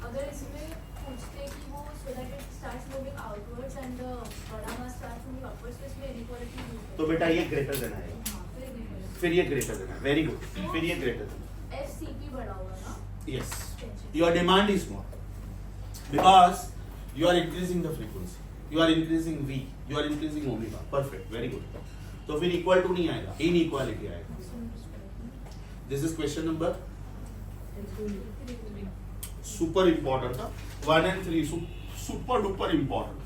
अगर इसमें पूछते कि वो so that it starts moving outwards and the बड़ा mass starts moving upwards, तो इसमें inequality नहीं है. तो बेटा ये ग्रेटर देन आएगा, फिर ये ग्रेटर देन. Very good. फिर ये ग्रेटर देन. FCP बड़ा होगा ना? Yes, your demand is more because you are increasing the frequency, you are increasing V, you are increasing omega. Perfect, very good. तो फिर equal to नहीं आएगा, inequality आएगा. This is question number super important. 1 and 3 super duper important.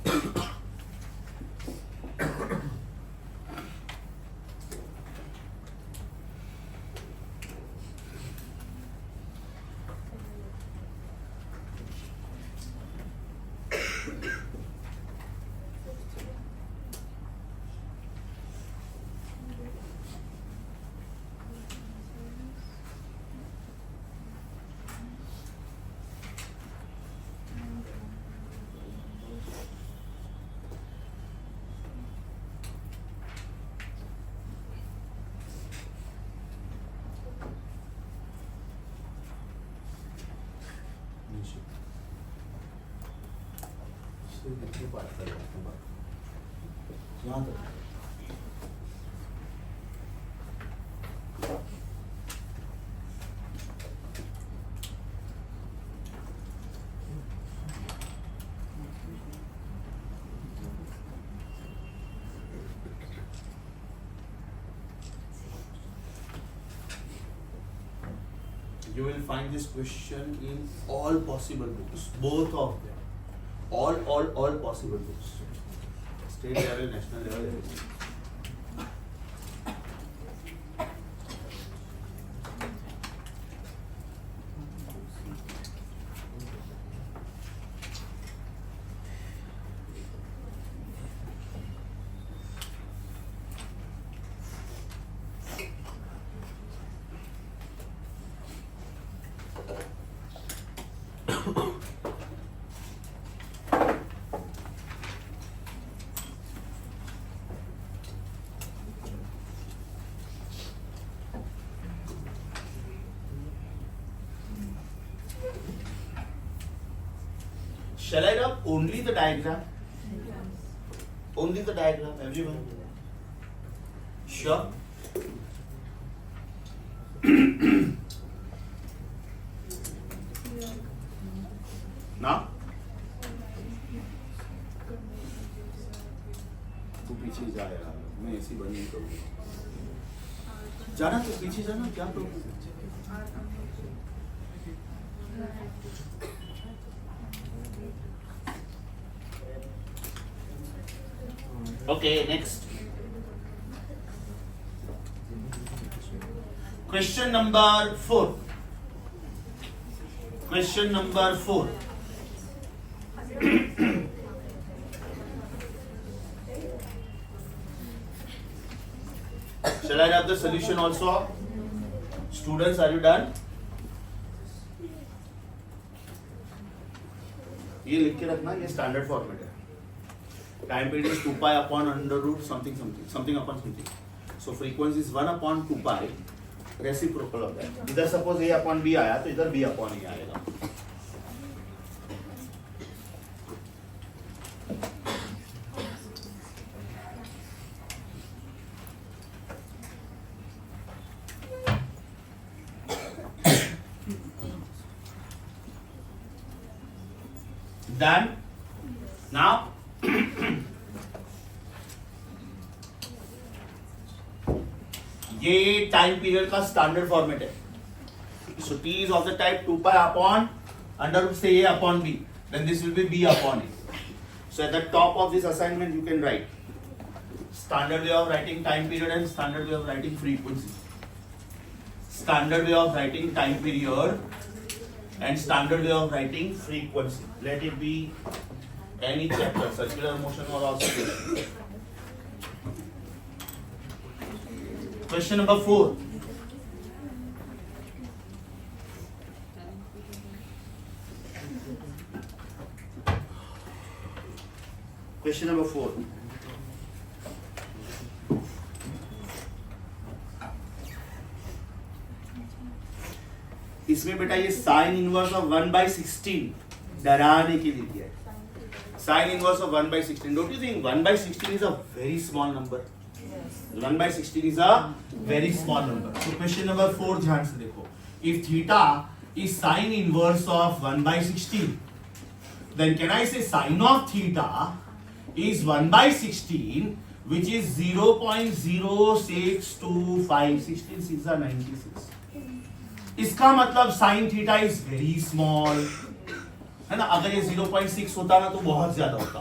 यहाँ तक. You will find this question in all possible books, both of them. All possible books. State level, national level, everything. Shall I rub only the diagram? Only the diagram, everyone? Sure? Now? तू पीछे जा यार, मैं ऐसी बंद नहीं करूँगा। जाना तो पीछे जाना, क्या प्रॉब्लम है? Okay, next. Question number 4. Question number 4. Shall I have the solution also? Students, are you done? ये लिख के रखना, ये स्टैंडर्ड फॉर्मेट है. Time period is 2 pi upon under root something upon something. So frequency is 1 upon 2 pi. Reciprocal of that. इधर suppose A upon B आया तो इधर B upon A आएगा. Done. Now. ये टाइम पीरियड का standard format है. So T is of the type 2 pi upon under root से A upon B, then this will be B upon A. So at the top of this assignment you can write standard way of writing time period and standard way of writing frequency. Standard way of writing time period and standard way of writing frequency. Let it be any chapter, circular motion और oscillation. Question number 4. Question number 4. इसमें बेटा ये sine inverse of 1/16 डराने के लिए दिया है. Sine inverse of 1/16. Don't you think 1/16 is a very small number? 1/16 is a very small number. So question number 4 ध्यान से देखो. If theta is sine inverse of 1/16, then can I say sine of theta is 1/16, which is 0.0625. 16 6 are 96. इसका मतलब sin theta is very small, है ना? अगर ये 0.6 होता ना तो बहुत ज्यादा होता,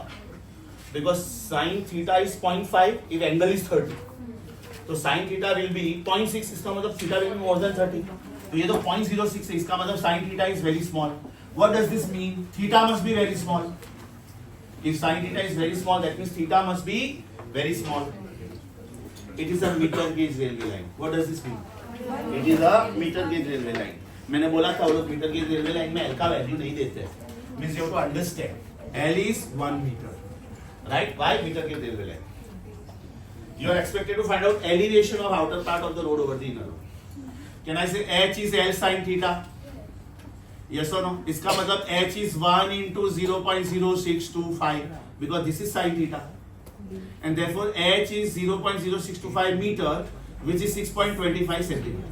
because sin theta is 0.5 if angle is 30. तो sin theta will be 0.6, इसका मतलब theta will be more than 30. तो ये तो 0.06 है, इसका मतलब sin theta is very small. What does this mean? Theta must be very small. If sin theta is very small, that means theta must be very small. It is a meter gauge railway line. What does this mean? It is a meter gauge railway line. मैंने बोला था वो लोग meter gauge railway line में L का value नहीं देते. Means you have to understand. L is 1 meter. Right? Why meter gauge railway line? You are expected to find out elevation of outer part of the road over the inner road. Can I say H is L sin theta? Yes or no? इसका मतलब H is 1 into 0.0625 because this is sin theta. And therefore H is 0.0625 meter, which is 6.25 centimeter.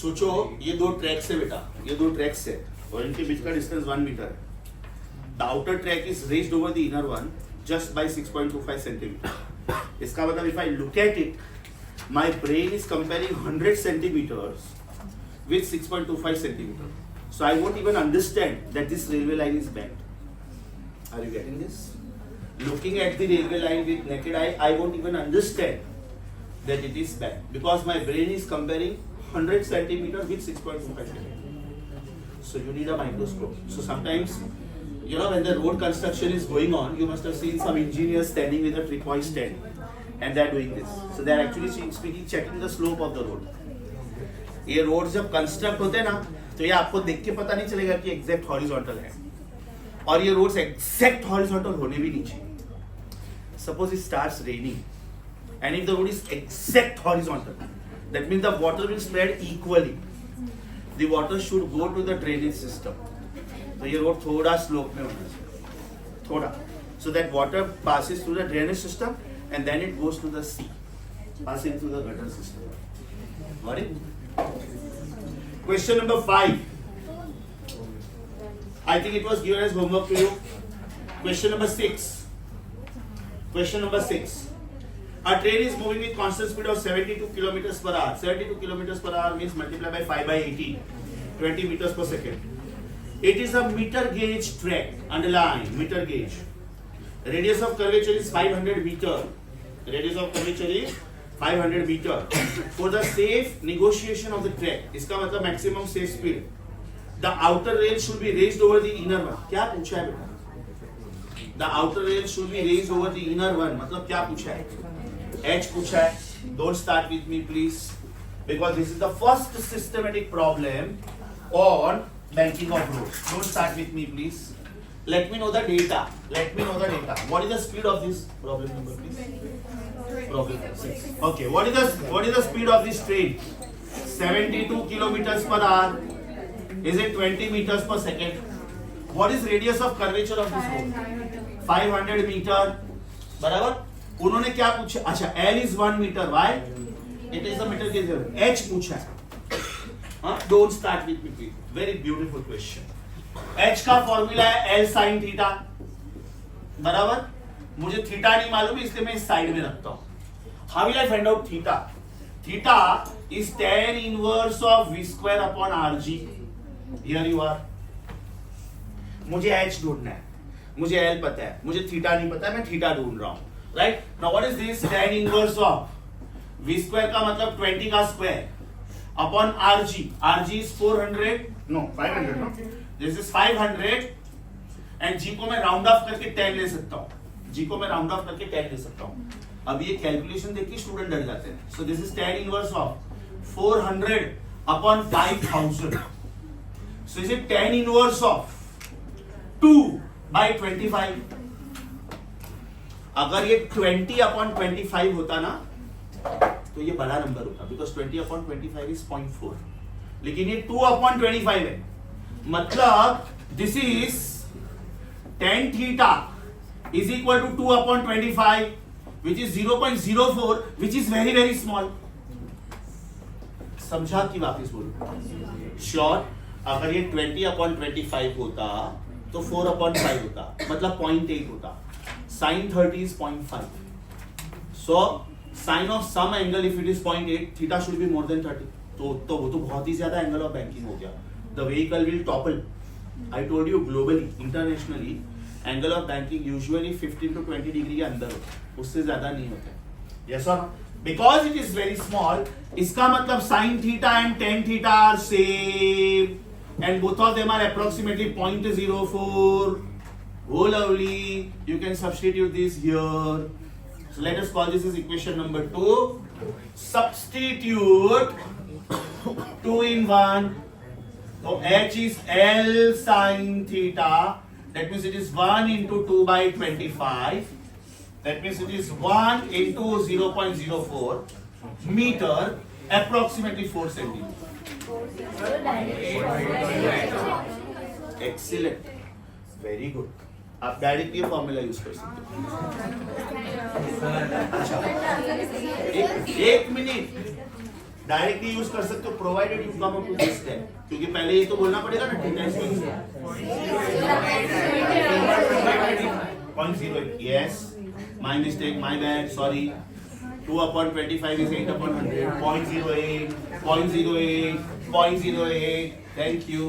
सोचो ये दो tracks है बेटा, ये दो tracks है और इनके बीच का डिस्टेंस 1 मीटर है. The outer track is raised over the inner one just by 6.25 centimeter. इसका मतलब if I look at it, my brain is comparing 100 centimeters with 6.25 centimeter. So I won't even understand that this railway line is bent. Are you getting this? Looking at the railway line with naked eye, I won't even understand that it is bent because my brain is comparing 100 centimeters with 6.25 centimeter. So you need a microscope. So sometimes, you know, when the road construction is going on, you must have seen some engineers standing with a tripoid stand and they are doing this. So they are actually checking the slope of the road. ये road जब construct होते हैं ना तो ये आपको देख के पता नहीं चलेगा कि एग्जैक्ट हॉरिजॉन्टल है और ये रोड्स एग्जैक्ट हॉरिजॉन्टल होने भी नहीं चाहिए. Suppose it starts raining and if the road is exact horizontal, that means the water will spread equally. The water should go to the drainage system. तो ये road थोड़ा स्लोप में होना चाहिए, थोड़ा, so that water passes through the drainage system and then it goes to the sea, passing through the gutter system. Got it? Question number 5. I think it was given as homework to you. Question number 6. Question number 6. A train is moving with constant speed of 72 kilometers per hour. 72 kilometers per hour means multiply by 5 by 18, 20 meters per second. It is a meter gauge track. Underline meter gauge. Radius of curvature is 500 meter. Radius of curvature is 500 meter. For the safe negotiation of the track, इसका मतलब maximum safe speed. The outer rail should be raised over the inner one. क्या पूछा है बेटा? The outer rail should be raised over the inner one. मतलब क्या पूछा है? H पूछा है. Don't start with me please, because this is the first systematic problem on banking of roads. Don't start with me please. Let me know the data. What is the speed of this problem number please? Problem 6. Okay. What is the speed of this train? 72 kilometers per hour. Is it 20 meters per second? What is radius of curvature of this road? 500 meter. बराबर? उन्होंने क्या पूछा? अच्छा, L is 1 meter. Why? It is a meter gauge. H पूछा है. Don't start with me please. Very beautiful question. H का formula है L sin theta. बराबर? मुझे थीटा नहीं मालूम इसलिए मैं इस साइड में रखता हूं. How will I find out theta? Theta is tan inverse of v square upon rg. Here you are. मुझे H ढूंढना है, मुझे L पता है, मुझे थीटा नहीं पता है, मैं थीटा ढूंढ रहा हूं. Right? Now what is this? tan inverse of v square का मतलब 20 का square upon rg. rg is 400. No, 500. No, this is 500. And g को मैं राउंड ऑफ करके 10 ले सकता हूं. g को मैं राउंड ऑफ करके 10 ले सकता हूं. अब ये कैलकुलेशन देख के स्टूडेंट डर जाते हैं. So this is tan inverse of 400 upon 5000. So is it tan inverse of 2 by 25. अगर ये 20 अपॉन 25 होता ना तो ये बड़ा नंबर होता, बिकॉज 20 अपॉन 25 इज 0.4. लेकिन ये 2 अपॉन 25 है, मतलब this is tan theta is equal to 2 upon 25, which is 0.04, which is very very small. समझा कि वापस बोलूं? श्योर? अगर ये 20 upon 25 होता तो 4 upon 5 होता, मतलब 0.8 होता. Sin 30 is 0.5. So sin of some angle if it is 0.8, theta should be more than 30. तो वो तो बहुत ही ज्यादा एंगल ऑफ बैंकिंग हो गया. The vehicle will topple. I told you globally, internationally, angle of banking usually 15 to 20 degree के अंदर होता है, उससे ज्यादा नहीं होता. यस और because it is very small, इसका मतलब sine theta and tan theta are same and both of them are approximately 0.04. Oh lovely, you can substitute this here. So let us call this as equation number 2. Substitute 2 in 1. So H is L sin theta. That means it is 1 into 2 by 25. That means it is 1 into 0.04 meter, approximately 4 centimeter. Excellent. Very good. आप directly ये formula use कर सकते हो. एक minute, directly use कर सकते हो provided you come up to this step, क्योंकि पहले ये तो बोलना पड़ेगा ना. Theta is 0.08. Yes, my mistake, my bad, sorry. 2 upon 25 is 8 upon 100. 0.08, 0.08, 0.08. Thank you.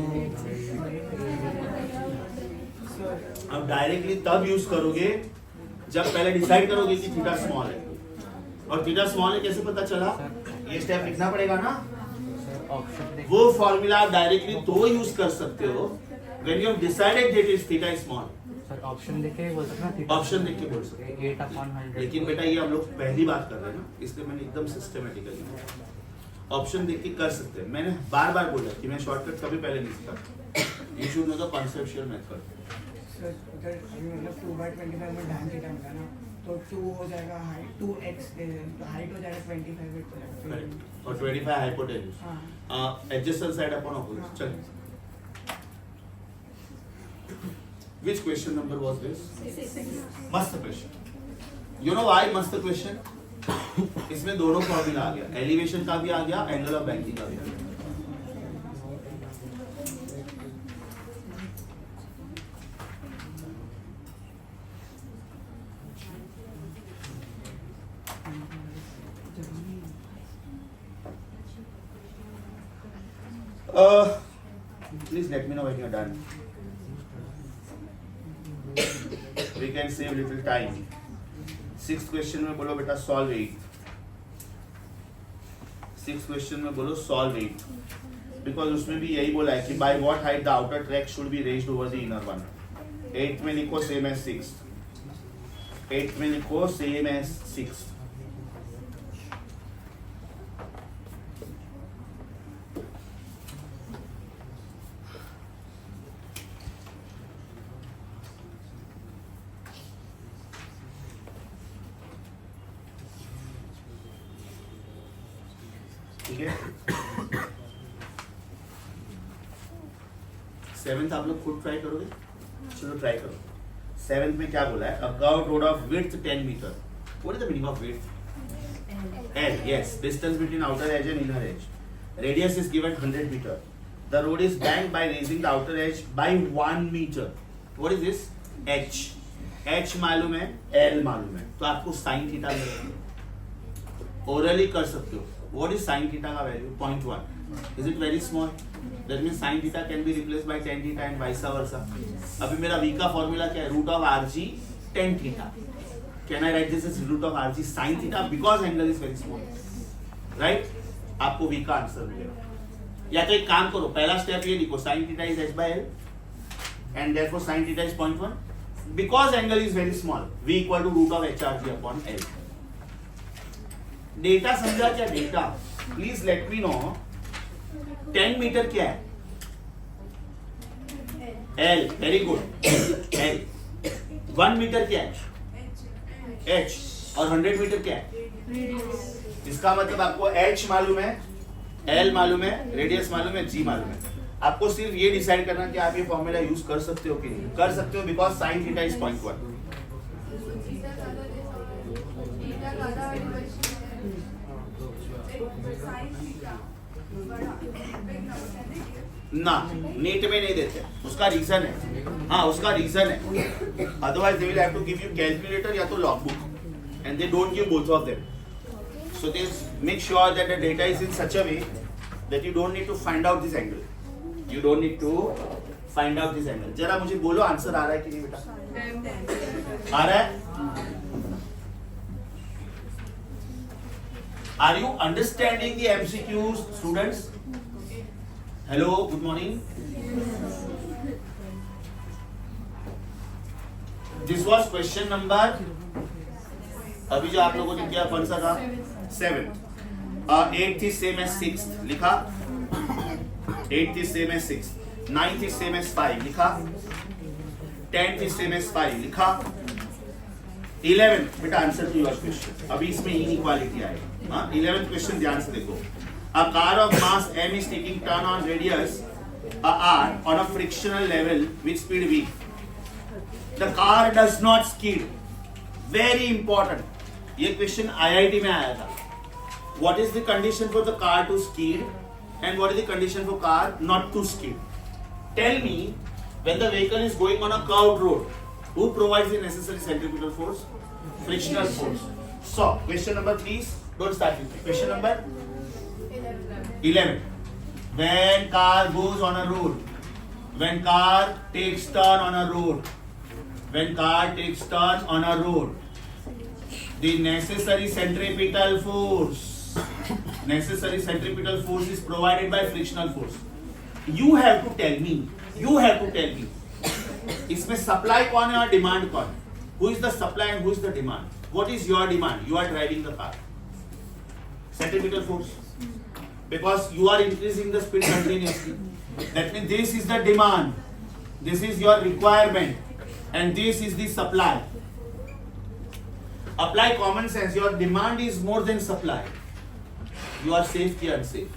अब डायरेक्टली तब यूज करोगे जब पहले डिसाइड करोगे कि थीटा स्मॉल है. और थीटा स्मॉल है कैसे पता चला? ये स्टेप लिखना पड़ेगा ना. वो फॉर्मूला आप डायरेक्टली तो यूज कर सकते हो when you have decided that is theta is small. Sir option देख के बोल सकते हैं. ऑप्शन देख के बोल सकते हैं 8 upon 100. लेकिन बेटा ये हम लोग पहली बात कर रहे हैं ना, इसलिए मैंने एकदम सिस्टमेटिकली ऑप्शन देख के कर सकते हैं. मैंने बार बार बोला कि मैं शॉर्टकट कभी पहले नहीं सीखा. You should know the conceptual method. Sir अगर अभी मतलब 2 by 25 में ढाल थीटा होगा ना, तो 2 हो जाएगा हाइट, 2x तो हाइट हो जाएगा 25 हो जाएगा. और 25 हाइपोटेन्यूज. हाँ. Adjacent side upon opposite. चल Which question number was this? मस्त क्वेश्चन. You know why मस्त क्वेश्चन? इसमें दोनों फॉर्मूला आ गया, एलिवेशन का भी आ गया, एंगल ऑफ बैंकिंग का भी आ गया. Please let me know when you're done. We can save little time. 6th question में बोलो बेटा सॉल्व 8. 6th क्वेश्चन में बोलो सॉल्व 8. बिकॉज उसमें भी यही बोला है कि by what height the outer track should be raised over the inner one. 8 में लिखो सेम एज 6. 8 में लिखो सेम एज 6. ठीक है. 7th आप लोग खुद ट्राई करोगे. चलो ट्राई करो. 7th में क्या बोला है? A curved road of width 10 metre. What is the meaning of width? L. Yes, distance between outer edge and inner edge. Radius is given 100 meter. The road is banked by raising the outer edge by 1 meter. What is this? H. H मालूम है, L मालूम है, तो आपको sin theta मिलेगा. Orally कर सकते हो. What is sin theta का value? 0.1. Is it very small? That means sin theta can be replaced by tan theta and vice versa. अभी मेरा v का फॉर्मूला क्या है? Root of rg tan theta. Can I write this as root of rg sin theta because angle is very small, right? आपको v का answer मिलेगा. या तो एक काम करो, पहला स्टेप ये लिखो, sin theta is h by l and therefore sin theta is 0.1 because angle is very small. v equal to root of hrg upon l. Data समझा क्या? Data please let me know. 10 metre क्या है? L. Very good. L. 1 metre क्या है? H. और 100 metre क्या है? इसका मतलब आपको H मालूम है, L मालूम है, रेडियस मालूम है, G मालूम है. आपको सिर्फ ये डिसाइड करना कि आप ये फॉर्मूला यूज कर सकते हो कि नहीं कर सकते हो. Because sine theta is 0.1. ना नीट में नहीं देते, उसका रीजन है. हाँ उसका रीजन है. Otherwise they will have to give you calculator या तो log book and they don't give both of them. So they make sure that the data is in such a way that you don't need to find out this angle. You don't need to find out this angle. जरा मुझे बोलो answer आ रहा है कि नहीं बेटा? आ रहा है? Are you understanding the MCQs, students? Hello, good morning. This was question number. अभी जो आप लोगों ने किया कौन सा था? 7th. 8th is same as 6th. लिखा. 8th is same as 6th. 9th is same as 5. लिखा. 10th is same as 5. लिखा. 11th बेटा आंसर टू योर क्वेश्चन. अभी इसमें इनइक्वालिटी आएगी. 11th क्वेश्चन ध्यान से देखो. A car of mass m is taking turn on radius r on a frictional level with speed v. The car does not skid. Very important. ये question IIT में आया था. What is the condition for the car to skid and what is the condition for car not to skid? Tell me, when the vehicle is going on a curved road, who provides the necessary centripetal force? Frictional force. So, question number please. Don't start with me. Question number 11. When car goes on a road, when car takes turn on a road, when car takes turn on a road, the necessary centripetal force is provided by frictional force. You have to tell me. इसमें supply कौन है और demand कौन है? Who is the supply and who is the demand? What is your demand? You are driving the car. Centripetal force. Because you are increasing the speed continuously. That means this is the demand. This is your requirement. And this is the supply. Apply common sense. Your demand is more than supply. You are safe ki unsafe?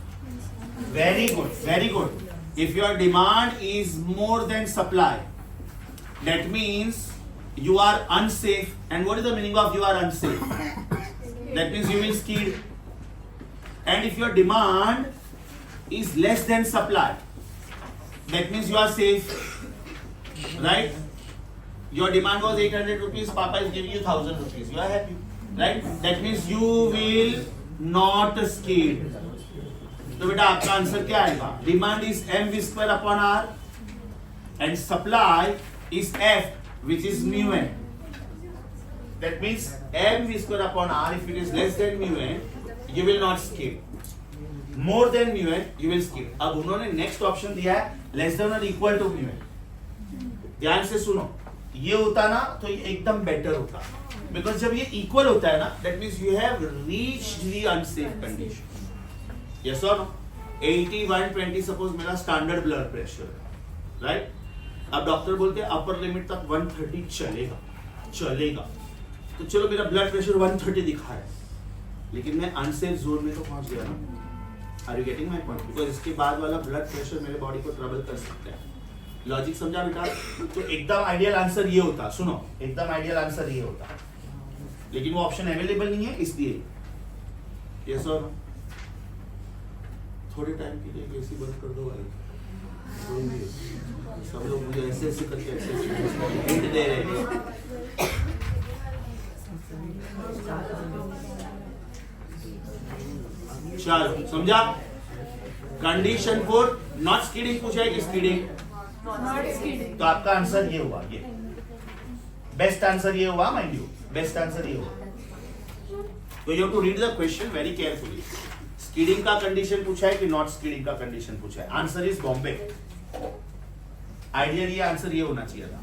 Very good. Very good. If your demand is more than supply, that means you are unsafe. And what is the meaning of you are unsafe? That means you will skid. And if your demand is less than supply, that means you are safe, right? Your demand was 800 rupees, Papa is giving you 1000 rupees. You are happy, right? That means you will not skid. तो बेटा आपका answer क्या आएगा? Demand is mv square upon r and supply is f, which is mu n. That means mv square upon r, if it is less than mu n, you will not skip. More than mu n, you will skip. अब उन्होंने next option दिया है less than or equal to mu n. ध्यान से सुनो, ये होता ना तो ये एकदम बेटर होता, because जब ये equal होता है ना, that means you have reached the unsafe condition. Yes or no? 80, 120 suppose मेरा स्टैंडर्ड ब्लड प्रेशर है, राइट? अब डॉक्टर बोलते हैं अपर लिमिट तक 130 चलेगा, तो चलो मेरा ब्लड प्रेशर 130 दिखा है, लेकिन मैं अनसेफ जोन में तो पहुंच गया ना. Are you getting my point? Because इसके बाद वाला ब्लड प्रेशर मेरे बॉडी को ट्रबल कर सकता है. लॉजिक समझा बेटा? तो एकदम आइडियल आंसर ये होता, सुनो, एकदम आइडियल आंसर ये होता, लेकिन वो ऑप्शन अवेलेबल नहीं है, इसलिए. यस और नो? थोड़े टाइम के लिए एसी बंद कर दो भाई, सब लोग मुझे ऐसे ऐसे करके ऐसे हिंट दे रहे हैं. चलो समझा? कंडीशन फॉर नॉट स्किडिंग पूछा है कि स्किडिंग? Not skidding. तो आपका आंसर ये हुआ, ये बेस्ट आंसर ये हुआ, माइंड यू, बेस्ट आंसर ये हुआ. तो you have to read the question very carefully. Skidding का कंडीशन पूछा है कि नॉट स्किडिंग का कंडीशन पूछा है? Answer is Bombay. Ideally answer ये होना चाहिए था,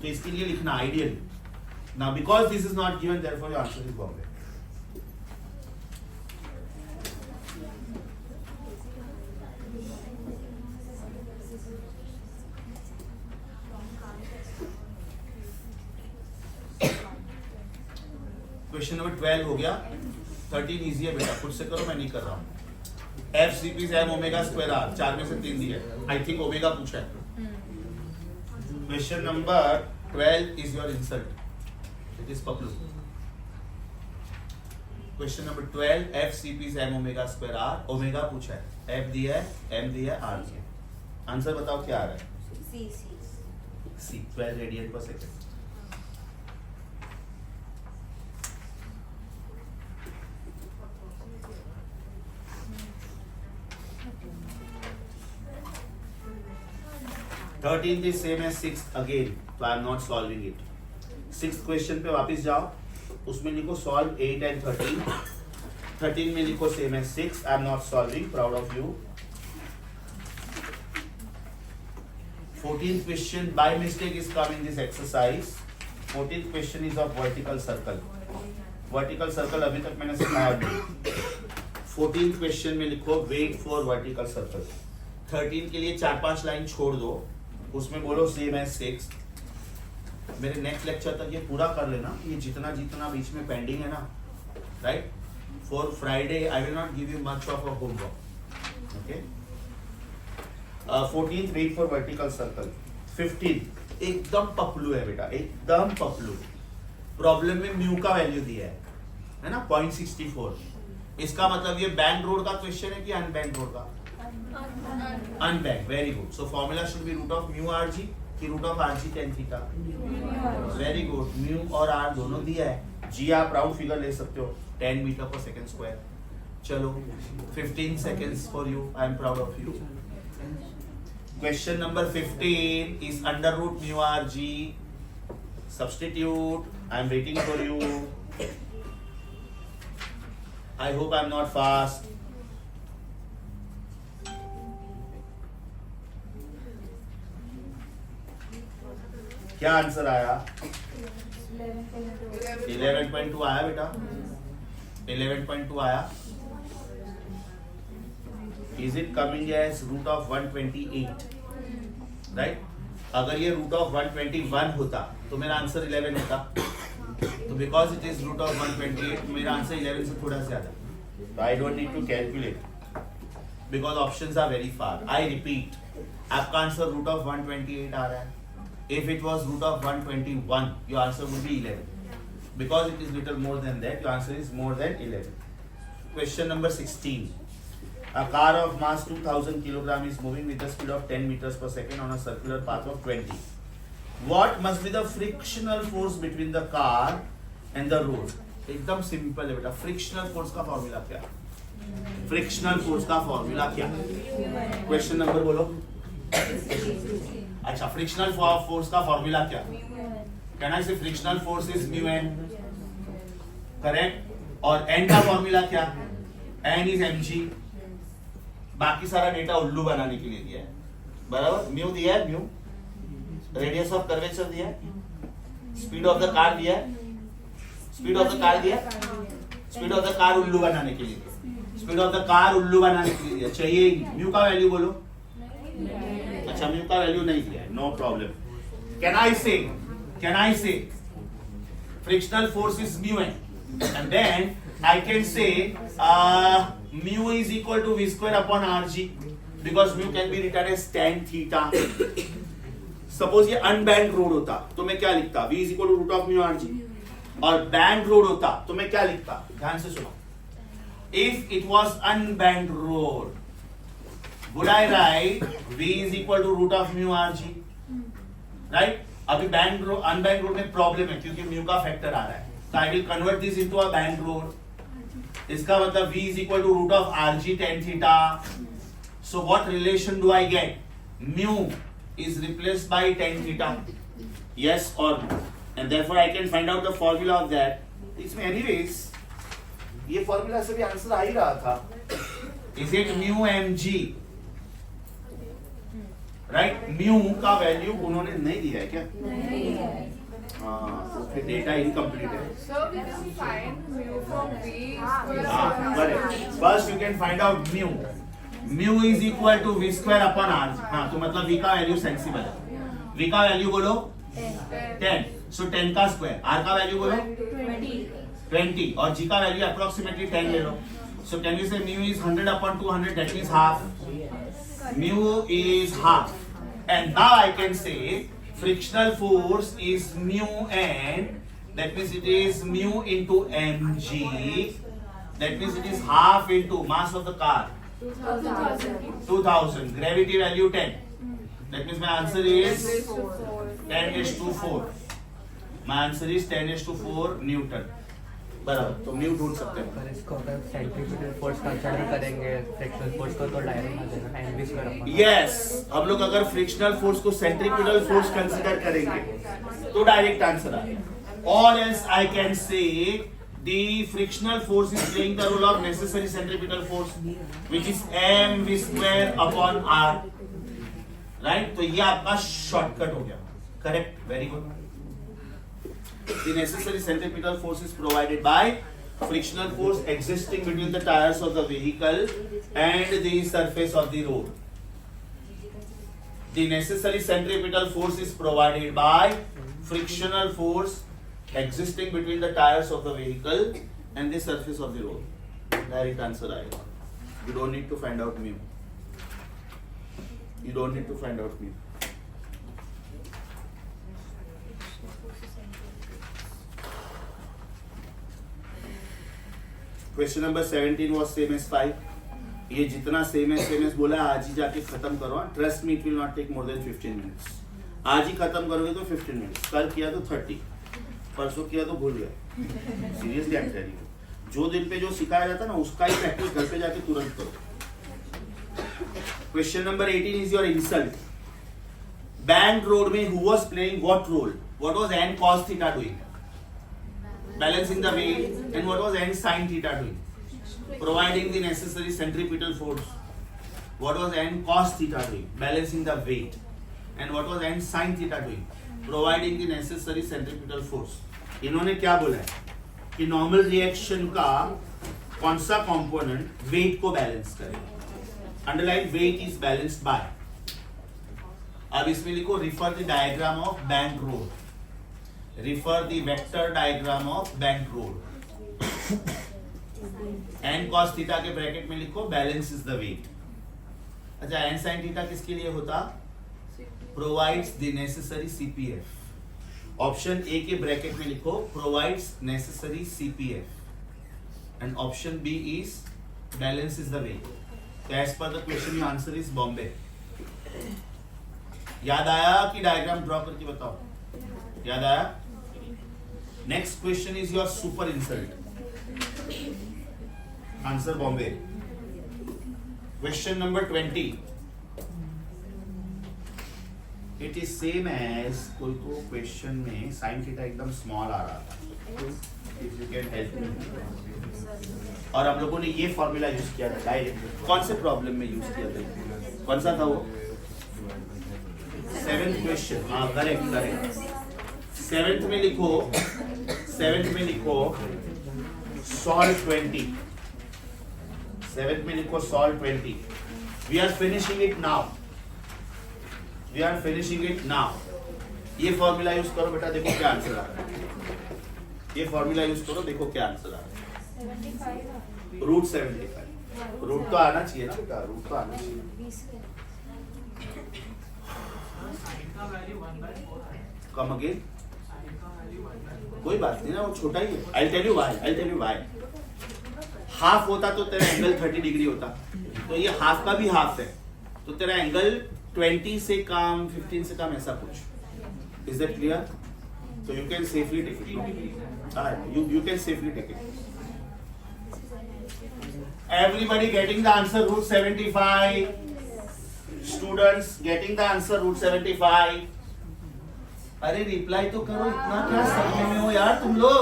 तो इसके लिए लिखना ideally. Now because this is not given, therefore your answer is Bombay. Question number 12 हो गया. 13 इजी है बेटा, खुद से करो, मैं नहीं कर रहा हूँ. F C P M omega square R, 4 में से 3 दिया है. आई थिंक ओमेगा पूछा है. Question number 12 is your insult, it is पपलू. Question number 12 F C P M omega square R, omega पूछा है, एफ दिया है, एम दिया है, आर दिया है. आंसर बताओ क्या आ रहा है? सी 12 रेडियन पर second. Thirteenth is same as sixth again, so I am not solving it. Sixth question पे वापस जाओ, उसमें लिखो solve 8 and 13. 13 में लिखो same as 6. I am not solving. Proud of you. 14th question by mistake is come in this exercise. 14th question is of vertical circle. Vertical circle अभी तक मैंने सिखाया नहीं. 14th question में लिखो wait for vertical circle. 13 के लिए 4-5 line छोड़ दो, उसमें बोलो सेम एज 6. मेरे नेक्स्ट लेक्चर तक ये पूरा कर लेना, ये जितना जितना बीच में पेंडिंग है ना, right? For Friday I will not give you much of a homework. Okay. 14th wait for vertical circle. 15th एकदम पपलू है बेटा, एकदम पपलू. प्रॉब्लम में म्यू का वैल्यू दिया है ना, 0.64. इसका मतलब ये बैंड रोड का क्वेश्चन है कि अनबैंड रोड का? Unbanked, very good. So formula should be root of mu rg कि root of rg tan theta. Very good. Mu और r दोनों दिया है. g आप राउंड फिगर ले सकते हो, 10 मीटर पर सेकंड स्क्वायर. चलो 15 seconds for you. I am proud of you. Question number 15 is under root mu rg. Substitute. I am waiting for you. I hope I am not fast. क्या answer आया? 11.2 आया बेटा, 11.2 आया. Is it coming as root of 128? Right? अगर ये root of 121 होता तो मेरा आंसर 11 होता. तो because it is root of 128, मेरा आंसर 11 से थोड़ा ज्यादा. तो I don't need to calculate because options are very far. I repeat, आपका आंसर रूट ऑफ 128 आ रहा है. If it was root of 121, your answer would be 11. Because it is little more than that, your answer is more than 11. Question number 16. A car of mass 2000 kg is moving with a speed of 10 meters per second on a circular path of 20. What must be the frictional force between the car and the road? एकदम simple है बेटा. Frictional force का formula क्या? Frictional force का formula क्या? Question number बोलो. अच्छा, frictional force का फॉर्मूला क्या? Can I say frictional force is mu N, correct. और एन का फॉर्मूला क्या? N is mg. बाकी सारा डेटा उल्लू बनाने के लिए दिया है, बराबर. म्यू दिया है, म्यू रेडियस ऑफ कर्वेचर दिया है, स्पीड ऑफ द कार दिया है, स्पीड ऑफ द कार दिया, स्पीड ऑफ द कार उल्लू बनाने के लिए दिया, स्पीड ऑफ द कार उल्लू बनाने के लिए दिया. चाहिए ही नहीं. म्यू का वैल्यू बोलो. अच्छा, म्यू का वैल्यू नहीं दिया है, no problem. Can I say frictional force is mu N, and then I can say mu is equal to v square upon rg, because mu can be written as tan theta. Suppose ये unbanked road होता तो मैं क्या लिखता? v is equal to root of mu rg. और banked road होता तो मैं क्या लिखता? ध्यान से सुनो. If it was unbanked road, would I write v is equal to root of mu rg, right? अभी बैंड रोड अनबैंड रोड में प्रॉब्लम है क्योंकि म्यू का फैक्टर आ रहा है, so I will convert this into a band road. इसका मतलब v is equal to root of rg tan theta. So what relation do I get? Mu is replaced by tan theta. Yes or no? And therefore I can find out the formula of that. इसमें anyways ये formula से भी answer आ ही रहा था. Is it mu mg? Right. Mu का value उन्होंने नहीं दिया है क्या? हाँ, तो फिर डेटा इनकम्प्लीट है. So we can find mu from v square. हाँ, correct. First you can find out mu. Mu is equal to v square upon r. हाँ, तो मतलब v का वैल्यू सेंसिबल है. v का वैल्यू बोलो 10. सो 10 का स्क्वायर. r का वैल्यू बोलो 20 और g का वैल्यू अप्रोक्सीमेटली 10 ले लो. सो कैन यू से mu is 100 upon 200, that means half. Mu is half, and now I can say frictional force is mu n, that means it is mu into mg, that means it is half into mass of the car 2000, gravity value 10, that means my answer is 10 is to 4. My answer is 10 is to 4 Newton. बराबर. तो mu ढूंढ सकते हैं. पर इसको अगर centrifugal force consider करेंगे frictional force को, तो डायरेक्ट आ जाएगा mv स्क्वायर अपॉन. यस, हम लोग अगर फ्रिक्शनल फोर्स को सेंट्रीफ्यूगल फोर्स कंसीडर करेंगे तो डायरेक्ट आंसर आएगा. और एल्स आई कैन से the frictional force is playing the role of necessary centripetal force, which is mv square upon r. Right. तो ये आपका शॉर्टकट हो गया. Correct, very good. The necessary centripetal force is provided by frictional force existing between the tires of the vehicle and the surface of the road. The necessary centripetal force is provided by frictional force existing between the tires of the vehicle and the surface of the road. Direct answer आएगा. You don't need to find out mu. You don't need to find out mu. Question number 17 was same as 5. ये जितना same S बोला आज ही जाके खत्म करो. Trust me, it will not take more than 15 minutes. आज ही खत्म करोगे तो 15 मिनट्स. कल किया तो 30, परसों किया तो भूल गया. Seriously I am telling you, जो दिन पे जो सिखाया जाता है ना उसका ही प्रैक्टिस घर पे जाके तुरंत करो. Question number 18 is your insult. Banked road में who was playing what role? What was n cos theta doing? Balancing the weight. And what was n sin theta doing? Providing the necessary centripetal force. What was n cos theta doing? Balancing the weight. And what was n sin theta doing? Providing the necessary centripetal force. इन्होंने क्या बोला है कि normal reaction का कौन सा component weight को balance करेगा? Underline weight is balanced by. अब इसमें लिखो refer the diagram of banked road. Refer the vector diagram of bent road. n cos theta के ब्रैकेट में लिखो बैलेंस इज द वेट. अच्छा, n sin theta किसके लिए होता? Provides the necessary CPF. Option A के ब्रैकेट में लिखो provides necessary CPF and option B is balance is the weight. As per the question you answer is Bombay. याद आया कि डायग्राम ड्रॉ करके बताओ? याद आया? Next question is your super insult. Answer Bombay. Question number 20. It is same as कोई को question में साइन थीटा एकदम स्मॉल आ रहा था. If you can help me. और हम लोगों ने ये फॉर्मूला यूज किया था डायरेक्ट. कौन से प्रॉब्लम में यूज किया था? कौन सा था वो? 7th question. हाँ करेक्ट करेक्ट. 7th में लिखो, 7th में लिखो सॉल्व 20. 7th में लिखो solve 20. We are finishing it now. We are finishing it now. ये फॉर्मूला यूज करो बेटा, देखो क्या आंसर आ रहा है. ये फॉर्मूला यूज करो, देखो क्या आंसर आ रहा है. 75 रूट 75. रूट तो आना चाहिए ना बेटा, रूट तो आना चाहिए. Come again. कोई बात नहीं ना, वो छोटा ही है. I tell you why. Half होता तो तेरा एंगल 30 डिग्री होता, तो ये हाफ का भी हाफ है, तो तेरा एंगल 20 से कम, 15 से कम, ऐसा कुछ. Is that clear? So you can safely take it. You can safely take it. Everybody getting the answer root 75. Students getting the answer root 75. अरे रिप्लाई तो करो, इतना क्या सदमे में हो यार तुम लोग.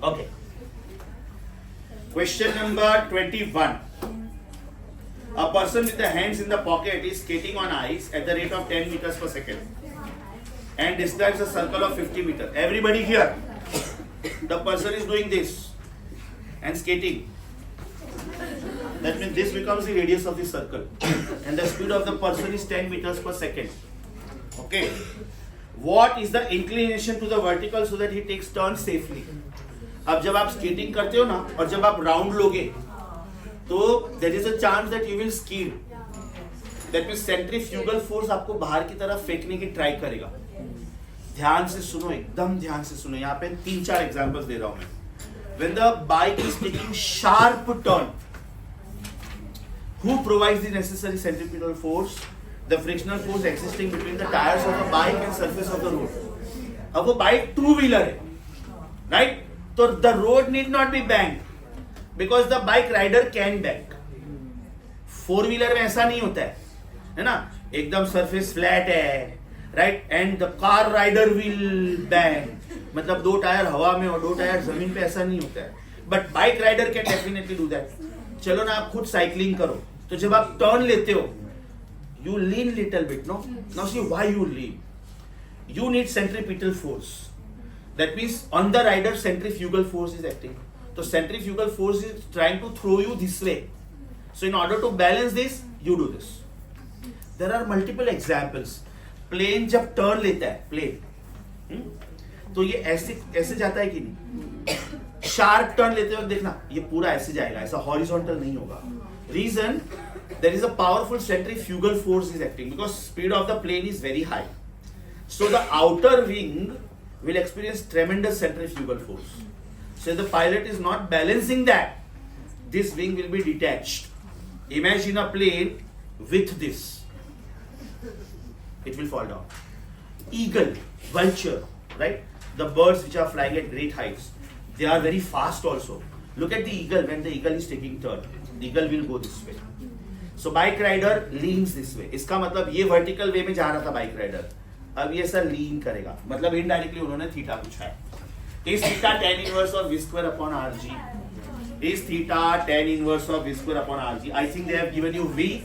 Okay. Question number 21. A person with the hands in the pocket is skating on ice at the rate of 10 meters per second and describes a circle of 50 meters. Everybody here, the person is doing this and skating. That means this becomes the radius of the circle and the speed of the person is 10 meters per second. Okay. What is the inclination to the vertical so that he takes turns safely? अब जब आप skating करते हो ना और जब आप round लोगे तो there is a chance that you will skid. That means centrifugal force आपको बाहर की तरफ फेंकने की ट्राई करेगा. ध्यान से सुनो, एकदम ध्यान से सुनो. यहाँ पे 3-4 एग्जांपल्स दे रहा हूं मैं. When the bike is taking sharp turn, who provides the necessary centripetal force? The frictional force existing between the tires of the bike and surface of the road. अब वो बाइक 2-wheeler है, right? तो the road need not be banked because the bike rider can bank. 4-wheeler में ऐसा नहीं होता है ना? एकदम surface flat है, right? And the car rider will bank. मतलब 2 टायर हवा में और 2 टायर जमीन पे, ऐसा नहीं होता है. But bike rider can definitely do that. चलो ना, आप खुद साइकिलिंग करो, तो जब आप टर्न लेते हो, you lean little bit, no? Now see why you lean. You need centripetal force. That means on the rider centrifugal force is acting. So centrifugal force is trying to throw you this way. So in order to balance this, you do this. There are multiple examples. Plane जब turn लेता है, plane, तो ये ऐसे ऐसे जाता है कि नहीं? शार्प टर्न लेते वक्त देखना, ये पूरा ऐसे जाएगा, ऐसा हॉरिजॉन्टल नहीं होगा. Reason, there is a powerful centrifugal force is acting because speed of the plane is very high. So the outer wing will experience tremendous centrifugal force. So if the pilot is not balancing that, this wing will be detached. Imagine a plane with this. It will fall down. Eagle, vulture, right? The birds which are flying at great heights, they are very fast also. Look at the eagle. When the eagle is taking turn, the eagle will go this way. So bike rider leans this way. इसका मतलब ये vertical way में जा रहा था bike rider, अब ये ऐसा lean करेगा. मतलब indirectly उन्होंने थीटा पूछा है. Is theta tan inverse of v square upon rg? Is theta tan inverse of v square upon rg? I think they have given you v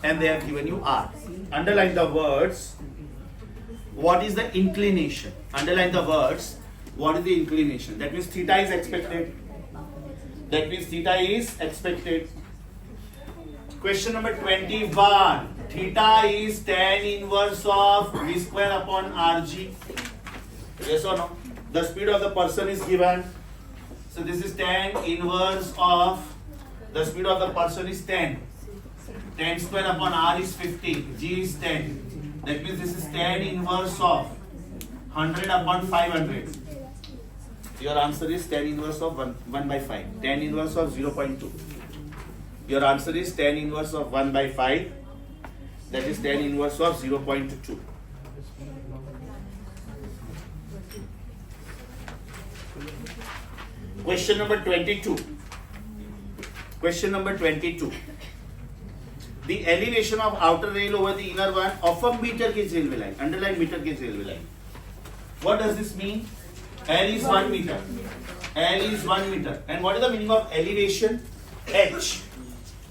and they have given you r. Underline the words. What is the inclination? Underline the words. What is the inclination? That means theta is expected. That means theta is expected. Question number 21. Theta is tan inverse of v square upon rg. Yes or no? The speed of the person is given. So this is tan inverse of, the speed of the person is 10. 10 square upon R is 50. G is 10. That means this is tan inverse of 100 upon 500. Your answer is tan inverse of 1 by 5. Tan inverse of 0.2. Your answer is tan inverse of 1 by 5. That is tan inverse of 0.2. Question number 22. Question number 22. The elevation of outer rail over the inner one of a meter gauge railway line. Underline meter gauge railway line. What does this mean? L is 1 meter. L is 1 meter. And what is the meaning of elevation? H.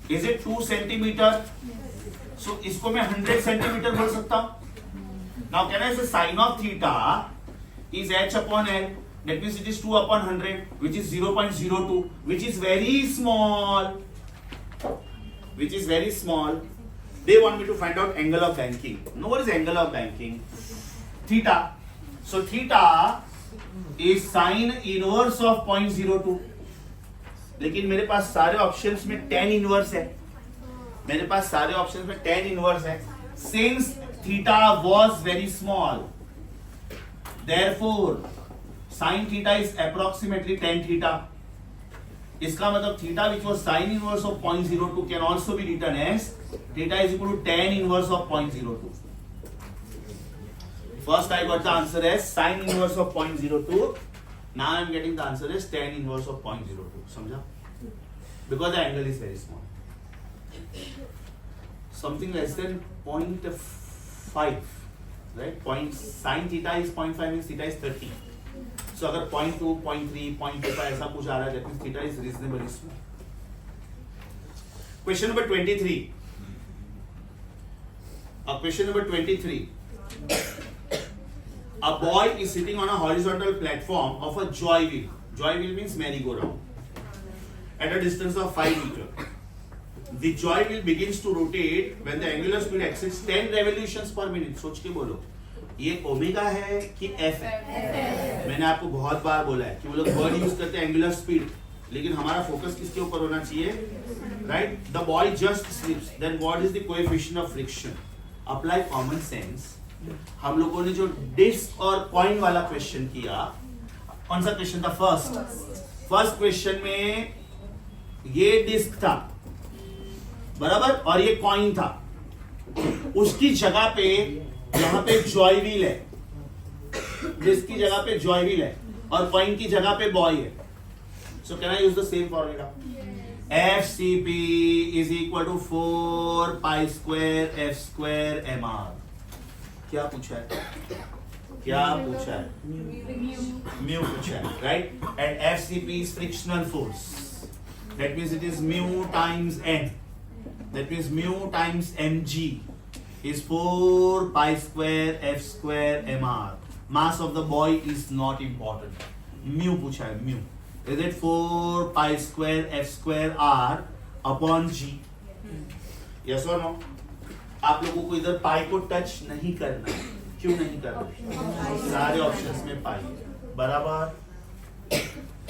Is it 2 centimeter? So इसको मैं 100 centimeter बोल सकता हूँ. Now can I say sin of theta is H upon L? That means it is 2 upon 100, which is 0.02, which is very small. Which is very small. They want me to find out angle of banking. Know what is angle of banking? Theta. So theta is sin inverse of 0.02. लेकिन मेरे पास सारे options में tan inverse है. मेरे पास सारे options में tan inverse है. Since theta was very small, therefore sin theta is approximately tan theta. इसका मतलब theta which was sin inverse of 0.02 can also be written as theta is equal to tan inverse of 0.02. First I got the answer as sin inverse of 0.02. Now I am getting the answer as tan inverse of 0.02. समझा? Because the angle is very small. Something less than 0.5, right? Sin theta is 0.5 means theta is 30. So अगर 0.2, 0.3, 0.25 ऐसा कुछ आ रहा है, that means theta is reasonably small. Question number 23. Question number 23. A boy is sitting on a horizontal platform of a joy wheel. Joy wheel means merry-go-round. At a distance of 5 meters. The joy wheel begins to rotate when the angular speed exceeds 10 revolutions per minute. सोच के बोलो, ये omega है कि F है? मैंने आपको बहुत बार बोला है कि वो लोग वर्ड यूज करते हैं एंगुलर स्पीड, लेकिन हमारा फोकस किसके ऊपर होना चाहिए? Right? The boy just slips, then what is the coefficient of friction? Apply common sense. हम लोगों ने जो डिस्क और कॉइन वाला क्वेश्चन किया, कौन सा क्वेश्चन था? फर्स्ट क्वेश्चन में ये डिस्क था, बराबर, और ये कॉइन था. उसकी जगह पे यहाँ पे जॉय व्हील है, जिसकी जगह पे जॉय व्हील है, और कॉइन की जगह पे बॉय है. So can I use the same formula? FCP is equal to 4 pi square F square MR. क्या पूछा है? क्या पूछा है? म्यू पूछा है, right? And FCP is frictional force. That means it is mu times N. That means mu times mg is 4 pi square F square mr. Mass of the boy is not important. Mu पूछा है, mu. Is it 4 pi square F square r upon g? Yes or no? आप लोगों को इधर पाई को touch नहीं करना है. क्यों नहीं करना? सारे ऑप्शंस में पाई है, बराबर.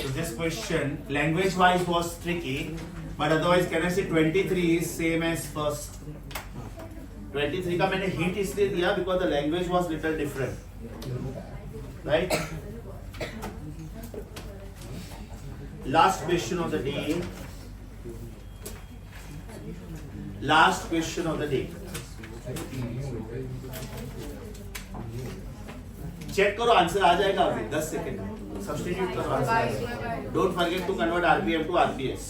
So this question language wise was tricky, but otherwise can I say 23 is same as first? 23 का मैंने hint इसलिए दिया because the language was little different, right? Last question of the day. Last question of the day. Check करो, answer आ जाएगा अभी 10 second में. Substitute करो answer. Don't forget to convert RPM to RPS.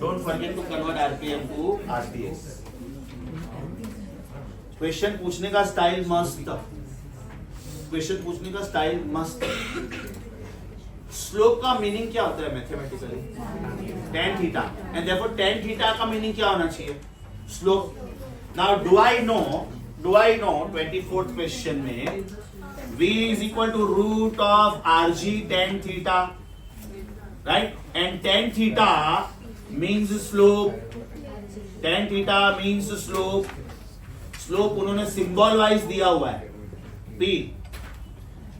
Don't forget to convert RPM to RPS. Question पूछने का style मस्त. Question पूछने का स्टाइल मस्त. स्लोप का मीनिंग क्या होता है mathematically? tan theta. And therefore tan theta का मीनिंग क्या होना चाहिए? Slope. Now do I know 24th question में V is equal to root of Rg tan theta, right? And tan theta means slope. Tan theta means slope. Slope उन्होंने symbol wise दिया हुआ है, P.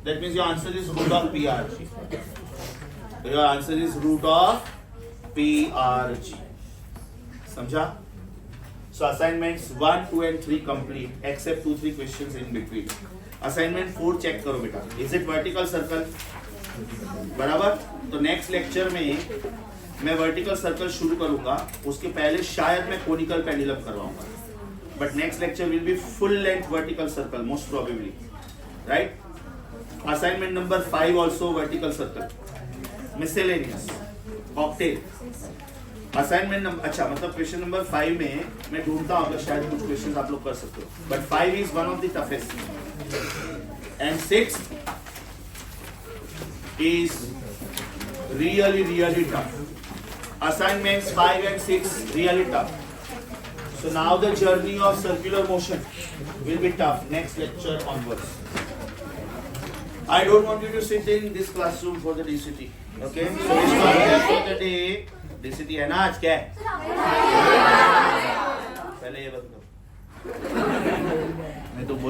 That means your answer is root of PRG. Your answer is root of PRG. समझा? So assignments 1, 2 and 3 complete except 2-3 questions in between. Assignment 4 check करो बेटा. Is it vertical circle? बराबर. तो next lecture में मैं vertical circle शुरू करूंगा, उसके पहले शायद मैं कोनिकल पेंडुलम करवाऊंगा, but next lecture will be full length vertical circle most probably, right. Assignment number 5 also vertical circle, miscellaneous, Octave. Assignment number, अच्छा मतलब क्वेश्चन नंबर 5 में मैं ढूंढता हूँ अगर शायद कुछ क्वेश्चन आप लोग कर सकते हो, but 5 is one of the toughest and 6 is really tough. Assignments 5 and 6 really tough. So now the journey of circular motion will be tough. Next lecture onwards. I don't want you to sit in this classroom for the DCT. Okay? So it's not for the day. DCT है ना आज क्या है? पहले ये बता दो. मैं तो बोल